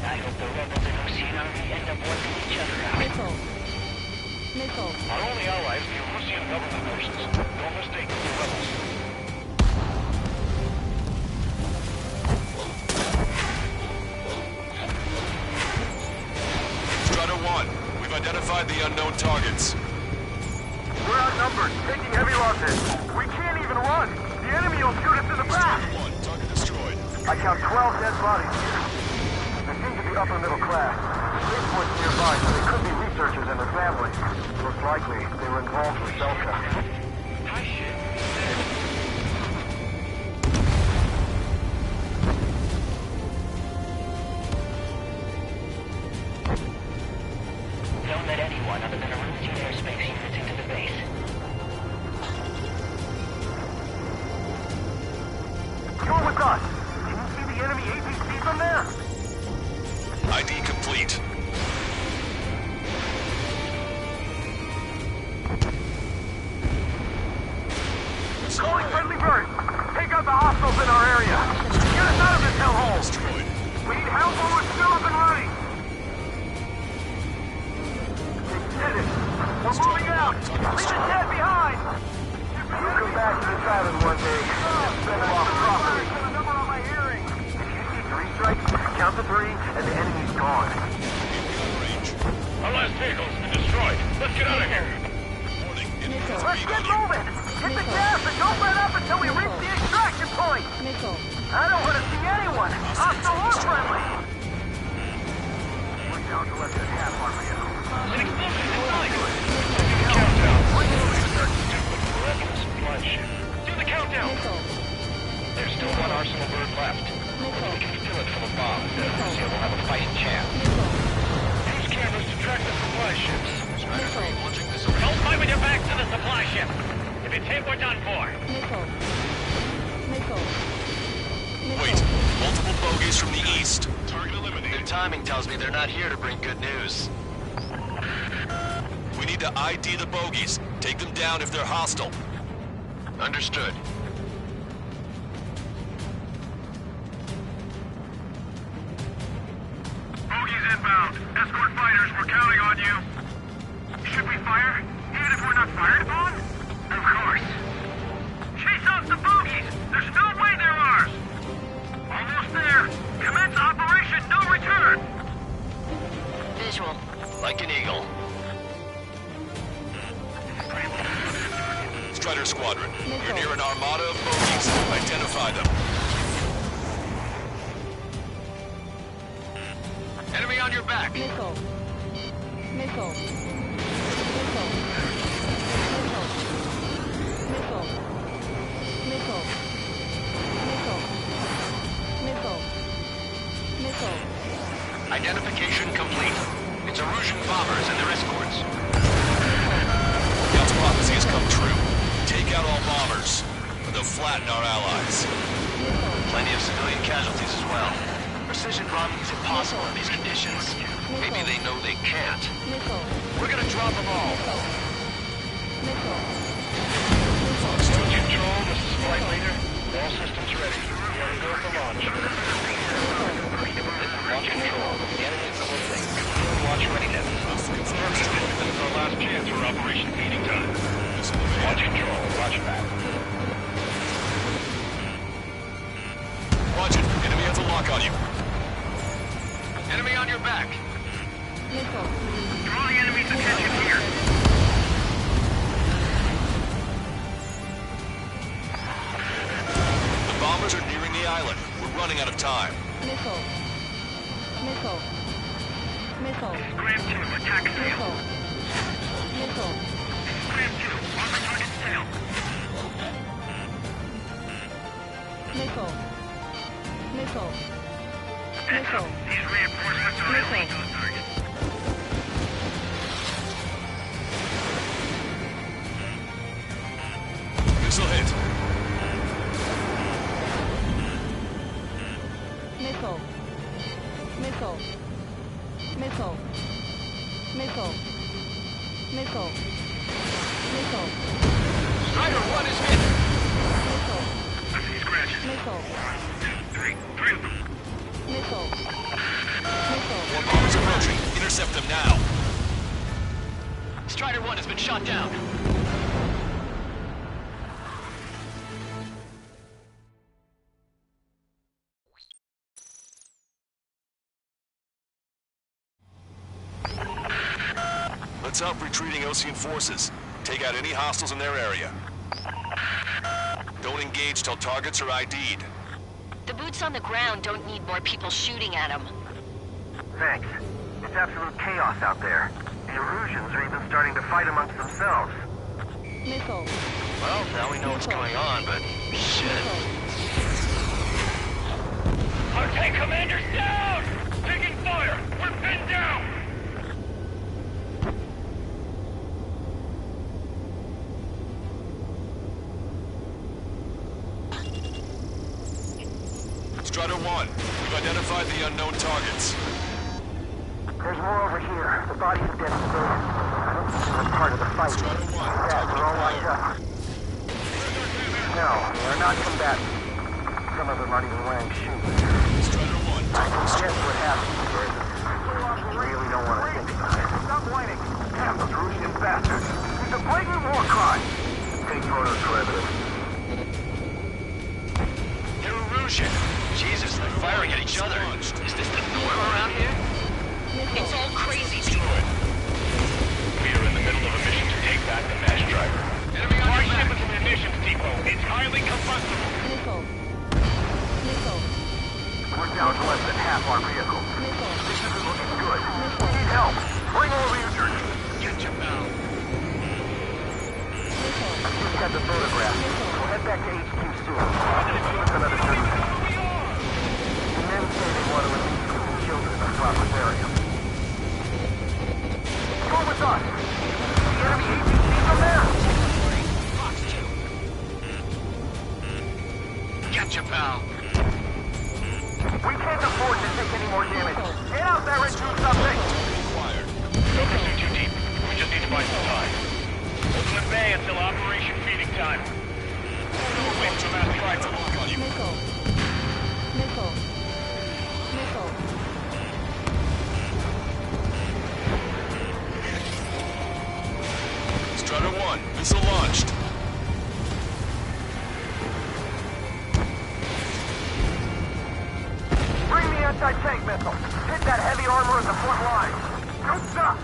I hope the rebels and Ocean Army end up wiping each other out. Missile. Missile. Our only allies, the Russian government forces. Don't mistake them for rebels. Strider 1, we've identified the unknown targets. We're outnumbered, taking heavy losses. We can't even run! The enemy will shoot us in the back! Strider 1, target destroyed. I count 12 dead bodies here. They seem to be upper middle class. Spaceport's nearby, so they could be researchers and their families. Most likely, they were involved with Delta. Hi, shit. Don't let anyone other than a routine airspace units into the base. You're with us! Can you see the enemy APC from there? ID complete. Calling friendly bird! Take out the hostiles in our area! Get us out of this hellhole! Destroyed. We need help while we're still up and running! We did it! We're moving out! Leave the dead behind! We'll come back to this island one day and set it off properly. The number on my hearing! If you see 3 strikes, count to 3, and the enemy's gone. Our last vehicle's been destroyed. Let's get out of here. Let's get moving! Hit the gas and don't let up until we reach the extraction point! Missile. I don't want to see anyone! Hostile or friendly! We're down to less than half our vehicle. An explosion inside! Countdown. We're at the supply ship. Do the countdown! Missile. There's still one Arsenal bird left. Missile. We can fill it full of bombs. So we'll have a fighting chance. Missile. Use cameras to track the supply ships. Missile. Don't fight with your back to the supply ship. If it's hit, we're done for. Missile. Missile. Wait, multiple bogeys from the east. Target eliminated. Their timing tells me they're not here to bring good news. We need to ID the bogeys. Take them down if they're hostile. Understood. Bogies inbound. Escort fighters, we're counting on you. Should we fire? Even if we're not fired upon? Of course. Chase off the bogies! There's no way they're ours! Almost there. Commence operation no return! Visual. Like an eagle. Strider Squadron, you're near an armada of bogeys. Identify them. Enemy on your back. Missile. Missile. Missile. Missile. Missile. Missile. Missile. Missile. Identification complete. It's Erusian bombers and their escorts. Scout's prophecy has come true. Take out all bombers, or they'll flatten our allies. Plenty of civilian casualties as well. Precision bombing is impossible in these conditions. Maybe they know they can't. Missile. We're gonna drop them all. Missile. Control, this is Flight Leader. All systems ready. We're gonna go for launch. Launch control. The enemy's closing. Launch readiness. Affirmative. This is our last chance for Operation Feeding Time. Launch control. Launch pad. Watch it. Enemy has a lock on you. Enemy on your back. Missile. Draw the enemy's attention here. The bombers are nearing the island. We're running out of time. Missile. Missile. Missile. Scram 2, attack sail. Missile. Missile. Scram 2, on the target sail. Missile. Missile. Heads up, these reinforcements are elite to the target. Missile hit. Missile. Missile. Missile. Missile. Missile. Missile. Strider 1 is hit. Missile. I see scratches. Missile. 1, 2, 3. 3 of them. Missile. Missile. More bombers approaching. Intercept them now. Strider 1 has been shot down. Let's help retreating Osean forces. Take out any hostiles in their area. Don't engage till targets are ID'd. The boots on the ground don't need more people shooting at them. Thanks. It's absolute chaos out there. The Erusians are even starting to fight amongst themselves. Missile. Well, now we know what's going on, but shit. Our tank commander's down! Taking fire! We're pinned down! Strider 1, we've identified the unknown targets. There's more over here. The bodies of dead civilians. I don't think they were part of the fight. Strider 1, Yeah, they're all lined up. No, they're not combatants. Some of them aren't even wearing shoes. Strider 1, target Guess what happened here? You really don't want to think about it. Stop whining. Damn those Russian bastards. He's a blatant war crime. Take photos for evidence. They're Erusian. Jesus, they're firing at each other. Is this the norm around here? It's all crazy. Destroyed. We are in the middle of a mission to take back the MASH driver. Our ship is a munitions depot. It's highly combustible. Missile. Missile. We're down to less than half our vehicles. Missile. This isn't looking good. We need help. Bring all the injured. Get your pal. Missile. I just got the photograph. We'll head back to HQ soon. Give us another 30 minutes. The men say they want to release women and children in the Flatland area. Go with us. The enemy APC's are there. Fox 2. Get your pal. We can't afford to take any more damage. Get out there and do something. required. Don't pursue too deep. We just need to buy some time. Hold them at bay until Operation Feeding Time. Wait for mass driver. Missile. Missile. Missile. Strider 1, missile launched. Bring the anti-tank missile. Hit that heavy armor at the front line. Good stuff.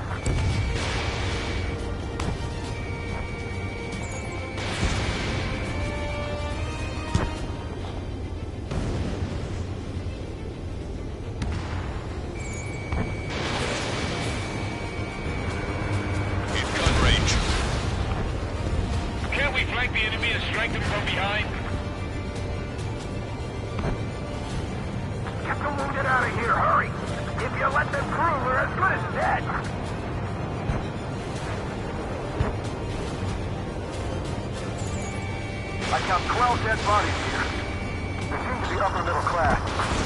In gun range. Can't we flank the enemy and strike them from behind? Get the wounded out of here, hurry! If you let them through, we're as good as dead! I count 12 dead bodies here. They seem to be upper middle class.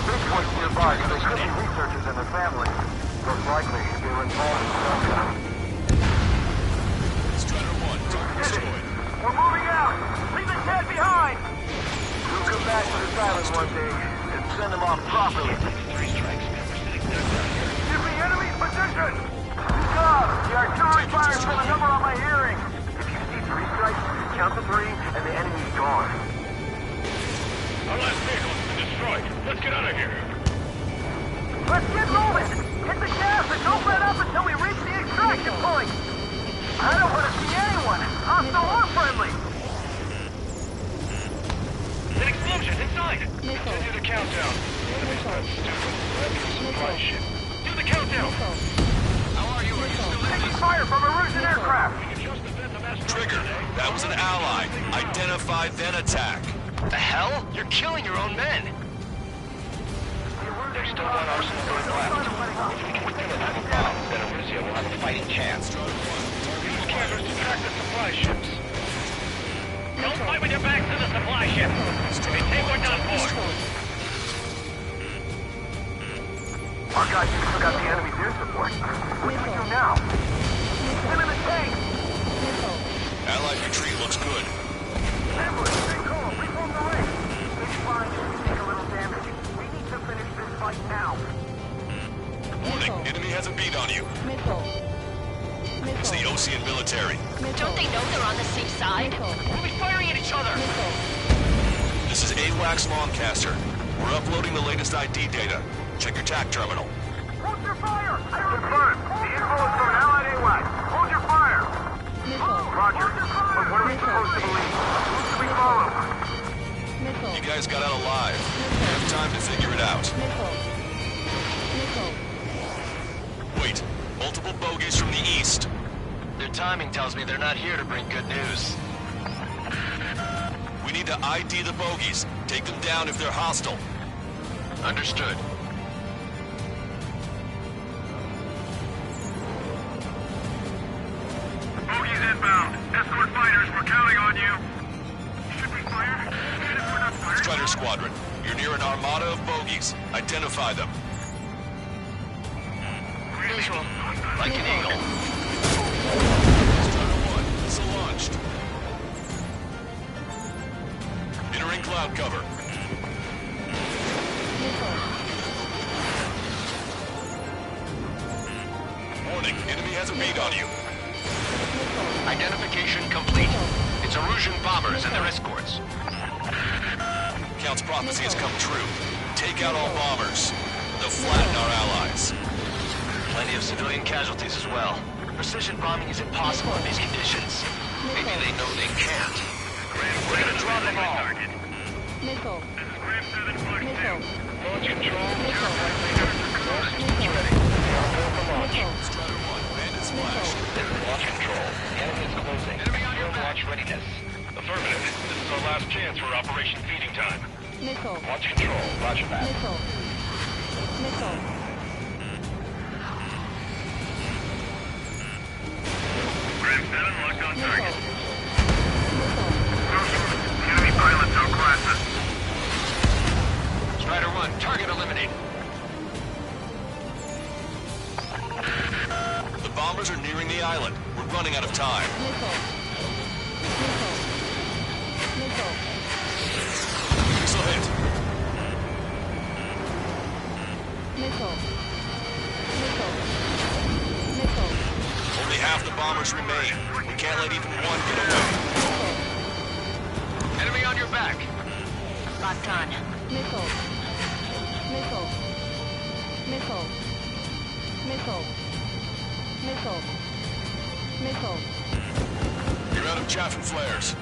Bridgeport's nearby, so they could be researchers and their families. Most likely, they were involved in Delta. Strider 1, target destroyed. We're moving out! Leave the dead behind! We'll come back to this island one day and send them off properly. Give me enemy's position! Good job! The artillery fire's got a number on my hearing. If you see 3 strikes, count to 3, and the enemy's gone. Our last vehicle has been destroyed. Let's get out of here. Let's get moving! Hit the gas and don't let up until we reach the extraction point! I don't want to see anyone, hostile or friendly! An explosion inside! Continue the countdown. Supply ship. Do the countdown! How are you? Are you still in Taking fire from a Russian aircraft! Trigger, that was an ally. Identify, then attack. The hell? You're killing your own men. There's still one arsenal going left. If we can steal it having bombs, then Arussia will have a fighting chance. Use cannons to track the supply ships. Don't fight with your backs to the supply ship. Maintain we're done for. Our guys just took out the enemy's air support. What do we do now? Get in the tank! Allied retreat looks good. Ambulance, stay calm. Reform the ring. It's fine. Take a little damage. We need to finish this fight now. Warning, enemy has a beat on you. It's the Osean military. Don't they know they're on the same side? We'll be firing at each other. This is AWACS Longcaster. We're uploading the latest ID data. Check your TAC terminal. Hold your fire! Confirmed. The info is from an allied AWACS. Hold your fire! Roger. But what are we supposed to believe? Who should we follow? You guys got out alive. You have time to figure it out. Wait, multiple bogies from the east. Their timing tells me they're not here to bring good news. We need to ID the bogies. Take them down if they're hostile. Understood. Bogies inbound. Escort fighters, we're counting on you. Should we fire? Even if we're not fired? Strider Squadron, you're near an armada of bogies. Identify them. Visual. Like an eagle. Strider 1, missile launched. Entering cloud cover. Warning, enemy has a beat on you. Identification complete. It's Erusian bombers and their escorts. Count's prophecy has come true. Take out all bombers. They'll flatten our allies. Plenty of civilian casualties as well. Precision bombing is impossible in these conditions. Maybe they know they can't. We're gonna drop them all. Missile. Missile. Launch control, terrified leader. All systems ready. They are full for launch. Strider 1, bandit splash. Launch control. The enemy is closing. Field launch readiness. Affirmative. This is our last chance for Operation Feeding Time. Missile. Launch control. Roger that. Missile. Missile. Ram 7 locked on target. Missile. Enemy pilots outclassed us. Strider 1, target eliminated. The bombers are nearing the island. We're running out of time. Missile. Missile. Missile. Missile hit. Missile. Missile. Missile. Only half the bombers remain. We can't let even one get away. Enemy on your back. Locked on. Missile. Missile. Missile. Missile. Missile. Missile. You're out of chaff and flares.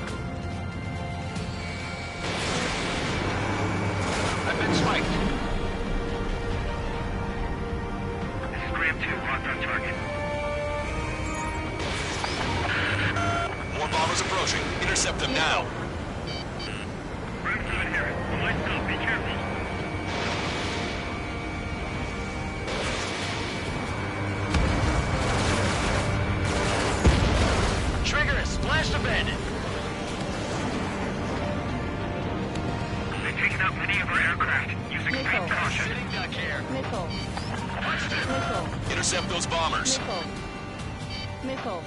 I've been spiked. This is Ram 2 locked on target. More bombers approaching. Intercept them now. Ram 7 here. The lights up. Be careful. Trigger, splash the bandit. They've taken out many of our aircraft. Use extreme caution. Sitting duck here. Missile. Missile. Intercept those bombers. Missile. Missile.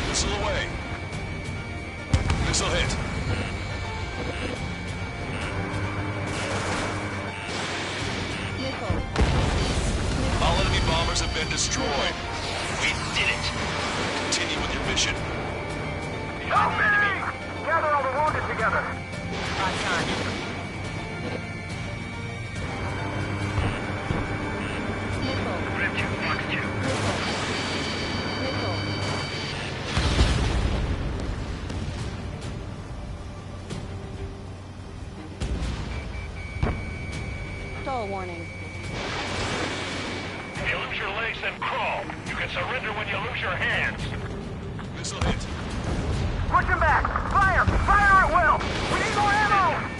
Missile away. Missile hit. Missile. All enemy bombers have been destroyed. We did it. Continue with your mission. Help me! Gather all the wounded together. Locked on. withdrawal warning. If you lose your legs, then crawl. You can surrender when you lose your hands. Missile hit. Push him back! Fire! Fire at will! We need more ammo!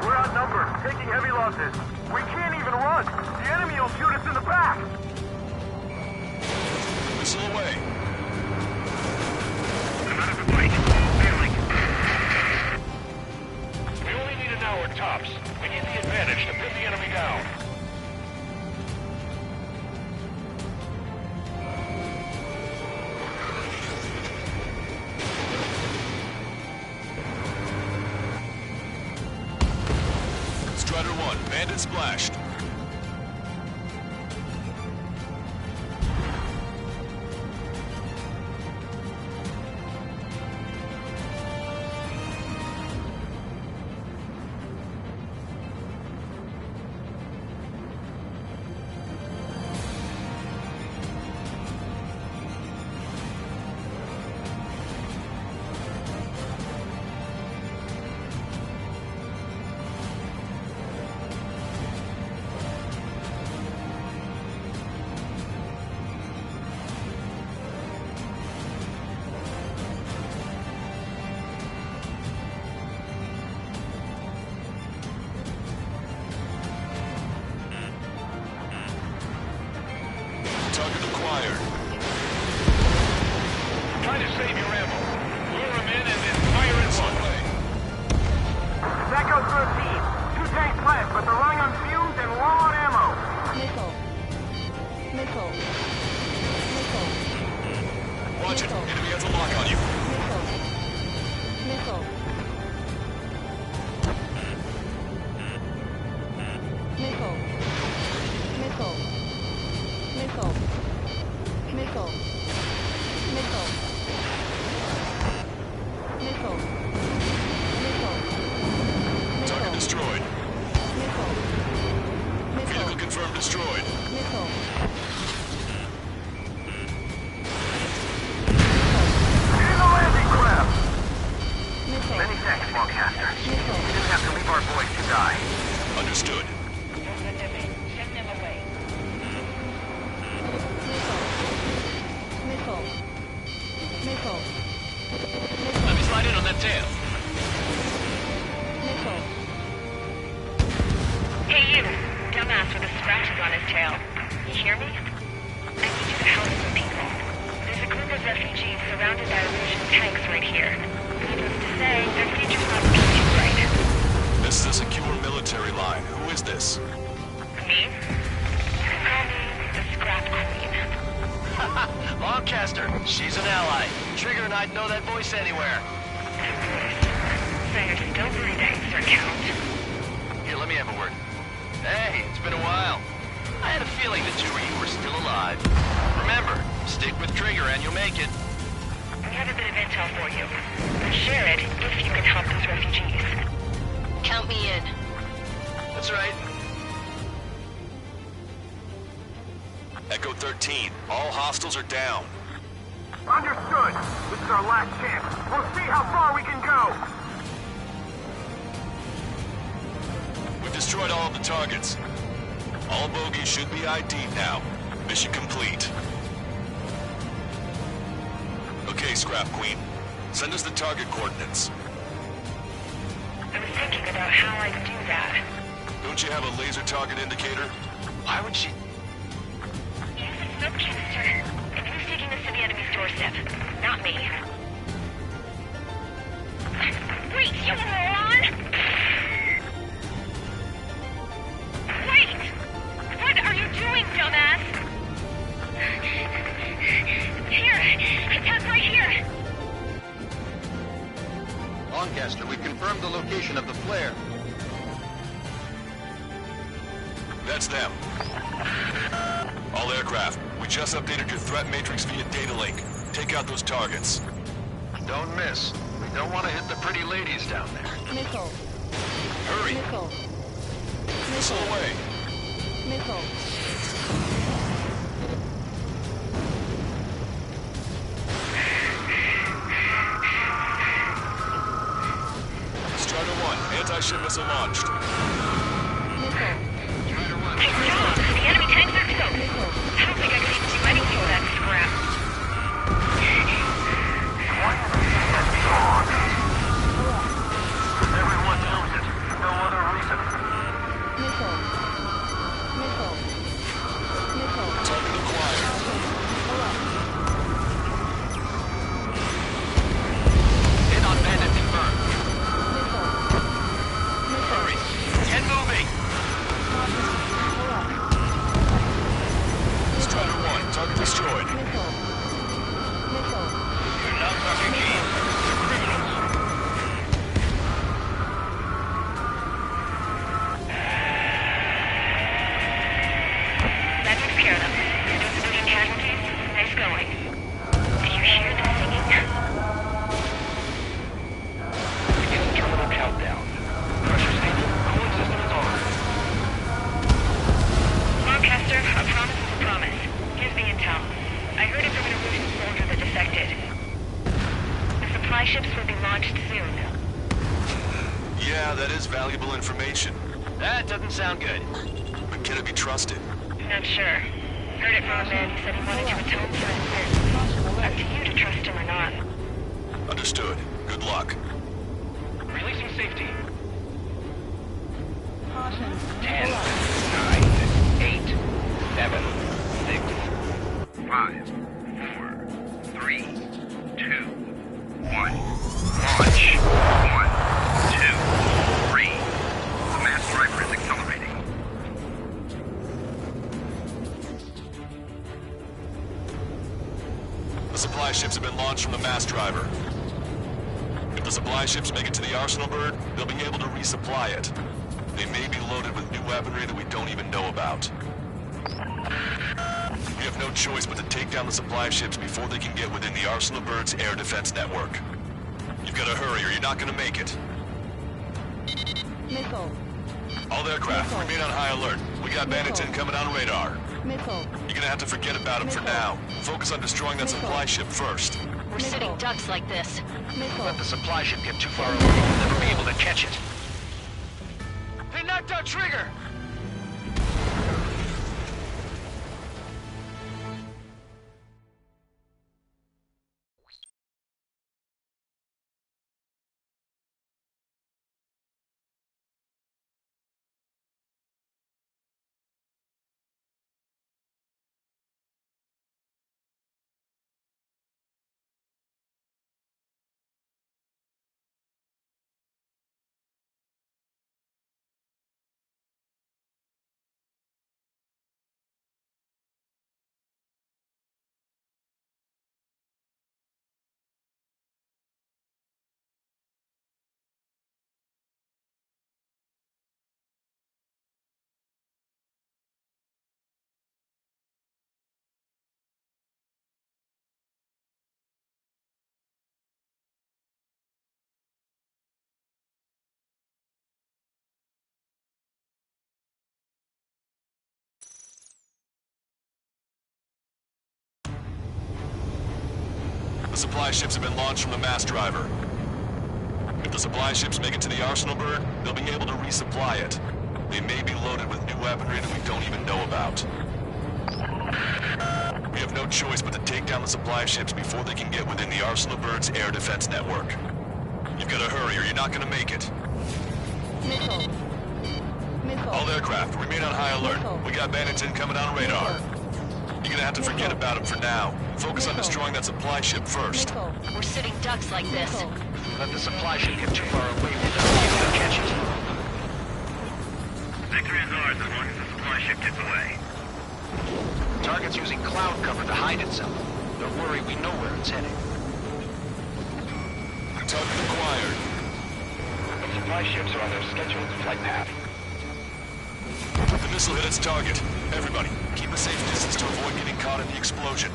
We're outnumbered, taking heavy losses. We can't even run. The enemy will shoot us in the back. Missile away. I'm out of the fight. Failing. We only need an hour tops. We need the advantage to pin the enemy down. Strider 1, bandit splashed. Target acquired. Try to save your ammo. Lure him in and then fire at one. That goes 13. 2 tanks left, but they're running on fumes and low on ammo. Missile. Missile. Missile. Watch it. Enemy has a lock on you. Missile. Missile. Missile. Missile. Missile. Missile. Missile. Missile. Target destroyed. Missile. Vehicle confirmed destroyed. Missile. Hitting the landing craft! Missile. Many thanks, Longcaster. We didn't have to leave our boys to die. Understood. Missile. Missile. Let me slide in on that tail. Missile. Hey you, dumbass with the scratches on his tail. You hear me? I need you to help some people. There's a group of refugees surrounded by Russian tanks right here. Needless to say, their future's not looking too bright. This is a secure military line. Who is this? Me? Call me the Scrap Queen. Lancaster, she's an ally. Trigger and I'd know that voice anywhere. So you're still breathing, Sir Count. Here, let me have a word. Hey, it's been a while. I had a feeling the two of you were still alive. Remember, stick with Trigger and you'll make it. We have a bit of intel for you. Share it if you can help those refugees. Count me in. That's right. Echo 13. All hostiles are down. Understood. This is our last chance. We'll see how far we can go. We've destroyed all of the targets. All bogies should be ID'd now. Mission complete. Okay, Scrap Queen. Send us the target coordinates. I was thinking about how I'd do that. Don't you have a laser target indicator? Why would she... Use the smoke canister. And who's taking this to the enemy's doorstep? Not me. Wait, you moron! Wait! What are you doing, dumbass? Here! It's right here! Lancaster, we've confirmed the location of the flare. That's them. All aircraft, we just updated your threat matrix via data link. Take out those targets. Don't miss. We don't want to hit the pretty ladies down there. Missile. Hurry. Missile. Missile away. Missile. Strider 1, anti-ship missile launched. Hey, stop! The enemy tanks are close. I don't think I can even do anything with that scrap. Everyone knows it. No other reason. Missile. Missile. Missile. Target acquired. Hit on bandit confirmed. Hurry. Get moving. Strider 1, target destroyed. You're not refugees. You're criminals. That takes care of them. No civilian casualties. Nice going. Do you hear them singing? Beginning terminal countdown. Pressure stable. Cooling system is on. Lancaster, a promise is a promise. Here's the intel. I heard it from an Illusion soldier that defected. The supply ships will be launched soon. Yeah, that is valuable information. That doesn't sound good. But can it be trusted? Not sure. Heard it from a man who said he wanted to atone for his sins. Up to you to trust him or not. Understood. Good luck. Releasing safety. Caution. 10, 9, 8, 7, 6, 5, 4, 3, 2, 1. Launch. 1, 2, 3. The mass driver is accelerating. The supply ships have been launched from the mass driver. If the supply ships make it to the Arsenal bird, they'll be able to resupply it. They may be loaded with new weaponry that we don't even know about. We have no choice but to take down the supply ships before they can get within the Arsenal bird's air defense network. You've got to hurry or you're not going to make it. Missile. All aircraft, remain on high alert. We got bandits incoming on radar. Missile. You're gonna have to forget about them for now. Focus on destroying that supply ship first. We're sitting ducks like this. Let the supply ship get too far away. We'll never be able to catch it. They knocked out Trigger! The supply ships have been launched from the mass driver. If the supply ships make it to the Arsenal bird, they'll be able to resupply it. They may be loaded with new weaponry that we don't even know about. We have no choice but to take down the supply ships before they can get within the Arsenal bird's air defense network. You've got to hurry or you're not going to make it. Missile. Missile. All aircraft, remain on high alert. We got bandits incoming on radar. You're gonna have to forget about them for now. Focus on destroying that supply ship first. We're sitting ducks like this. Let the supply ship get too far away. We'll never be able to catch it. Victory is ours as long as the supply ship gets away. Target's using cloud cover to hide itself. Don't worry, we know where it's heading. Target acquired. The supply ships are on their scheduled flight path. The missile hit its target. Everybody, keep a safe distance to avoid getting caught in the explosion.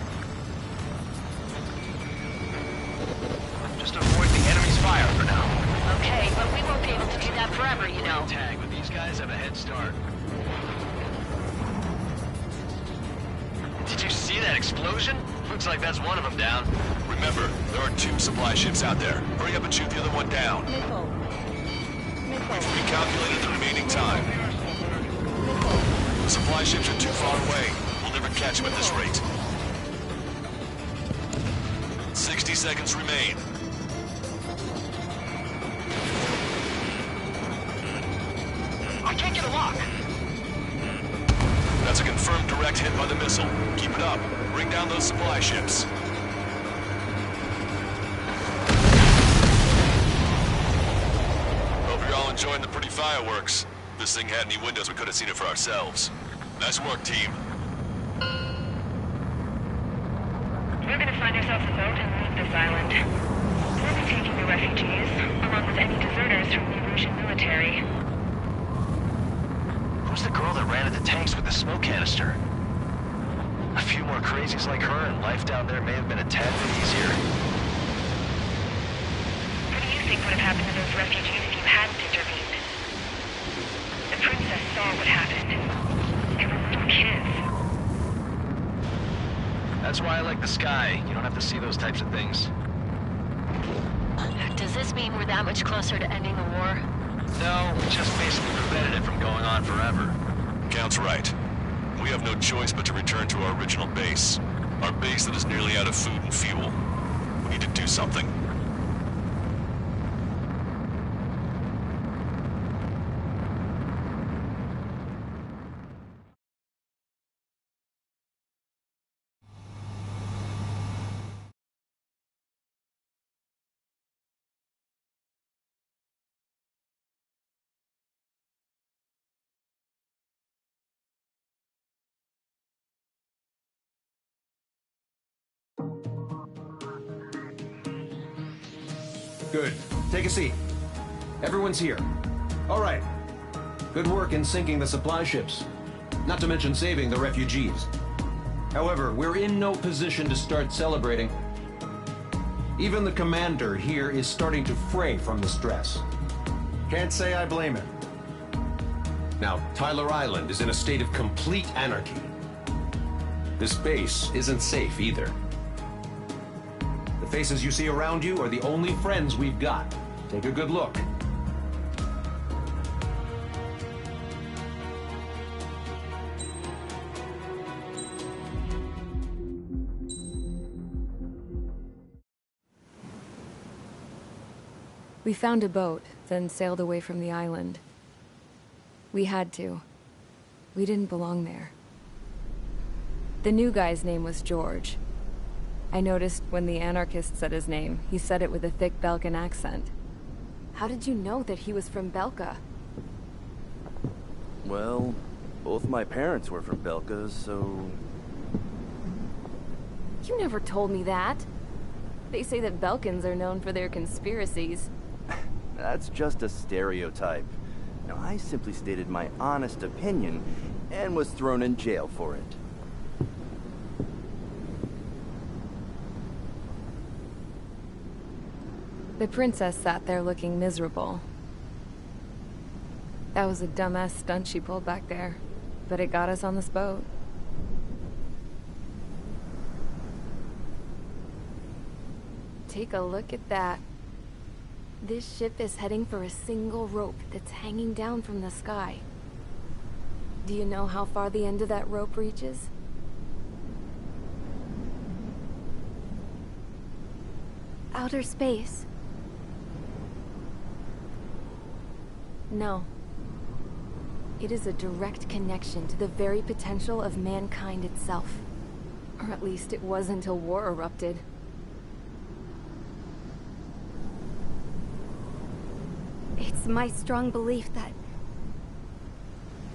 Just avoid the enemy's fire for now. Okay, but we won't be able to do that forever, you know. Tag, but these guys have a head start. Did you see that explosion? Looks like that's one of them down. Remember, there are 2 supply ships out there. Hurry up and shoot the other one down. We've recalculated the remaining time. The supply ships are too far away. We'll never catch them at this rate. 60 seconds remain. I can't get a lock. That's a confirmed direct hit by the missile. Keep it up. Bring down those supply ships. Hope you're all enjoying the pretty fireworks. If this thing had any windows, we could have seen it for ourselves. Nice work, team. We're gonna find ourselves a boat and leave this island. We'll be taking the refugees, along with any deserters from the Erusian military. Who's the girl that ran at the tanks with the smoke canister? A few more crazies like her and life down there may have been a tad bit easier. What do you think would have happened to those refugees if you hadn't intervened? The princess saw what happened. They were little kids. That's why I like the sky. You don't have to see those types of things. Does this mean we're that much closer to ending the war? No, we just basically prevented it from going on forever. Count's right. We have no choice but to return to our original base. Our base that is nearly out of food and fuel. We need to do something. Good. Take a seat. Everyone's here. All right. Good work in sinking the supply ships. Not to mention saving the refugees. However, we're in no position to start celebrating. Even the commander here is starting to fray from the stress. Can't say I blame him. Now, Tyler Island is in a state of complete anarchy. This base isn't safe either. The faces you see around you are the only friends we've got. Take a good look. We found a boat, then sailed away from the island. We had to. We didn't belong there. The new guy's name was George. I noticed when the anarchist said his name, he said it with a thick Belkan accent. How did you know that he was from Belka? Well, both my parents were from Belka, so... You never told me that. They say that Belkans are known for their conspiracies. That's just a stereotype. Now, I simply stated my honest opinion and was thrown in jail for it. The princess sat there looking miserable. That was a dumbass stunt she pulled back there, but it got us on this boat. Take a look at that. This ship is heading for a single rope that's hanging down from the sky. Do you know how far the end of that rope reaches? Outer space. No. It is a direct connection to the very potential of mankind itself. Or at least it was until war erupted. It's my strong belief that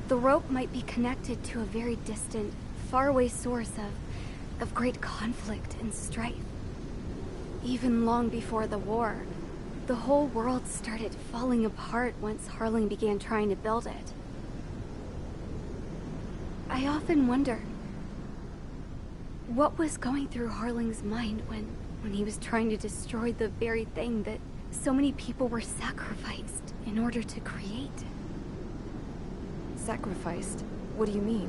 the rope might be connected to a very distant, faraway source of great conflict and strife. Even long before the war, the whole world started falling apart once Harling began trying to build it. I often wonder what was going through Harling's mind when he was trying to destroy the very thing that so many people were sacrificed in order to create. Sacrificed? What do you mean?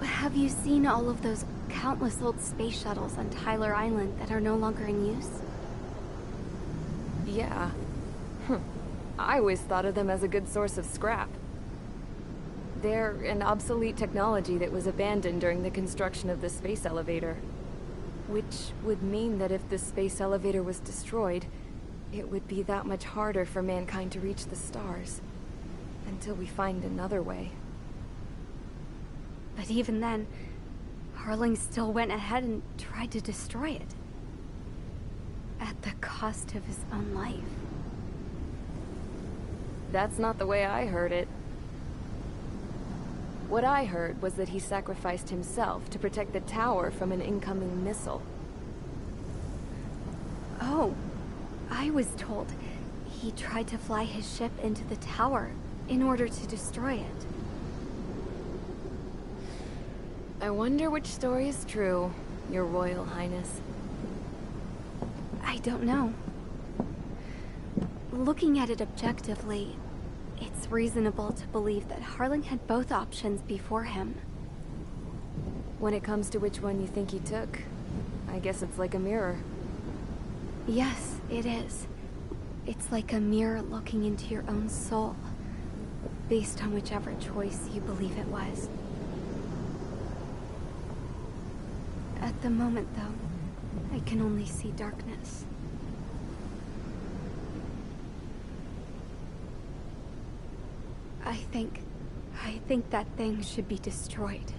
Have you seen all of those countless old space shuttles on Tyler Island that are no longer in use? Yeah. I always thought of them as a good source of scrap. They're an obsolete technology that was abandoned during the construction of the space elevator. Which would mean that if the space elevator was destroyed, it would be that much harder for mankind to reach the stars. Until we find another way. But even then, Harling still went ahead and tried to destroy it. At the cost of his own life. That's not the way I heard it. What I heard was that he sacrificed himself to protect the tower from an incoming missile. Oh, I was told he tried to fly his ship into the tower in order to destroy it. I wonder which story is true, Your Royal Highness. I don't know. Looking at it objectively, it's reasonable to believe that Harling had both options before him. When it comes to which one you think he took, I guess it's like a mirror. Yes, it is. It's like a mirror looking into your own soul, based on whichever choice you believe it was. At the moment, though, I can only see darkness. I think that thing should be destroyed.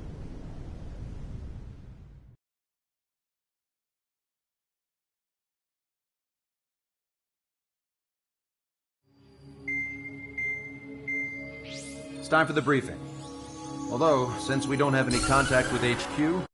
It's time for the briefing. Although, since we don't have any contact with HQ,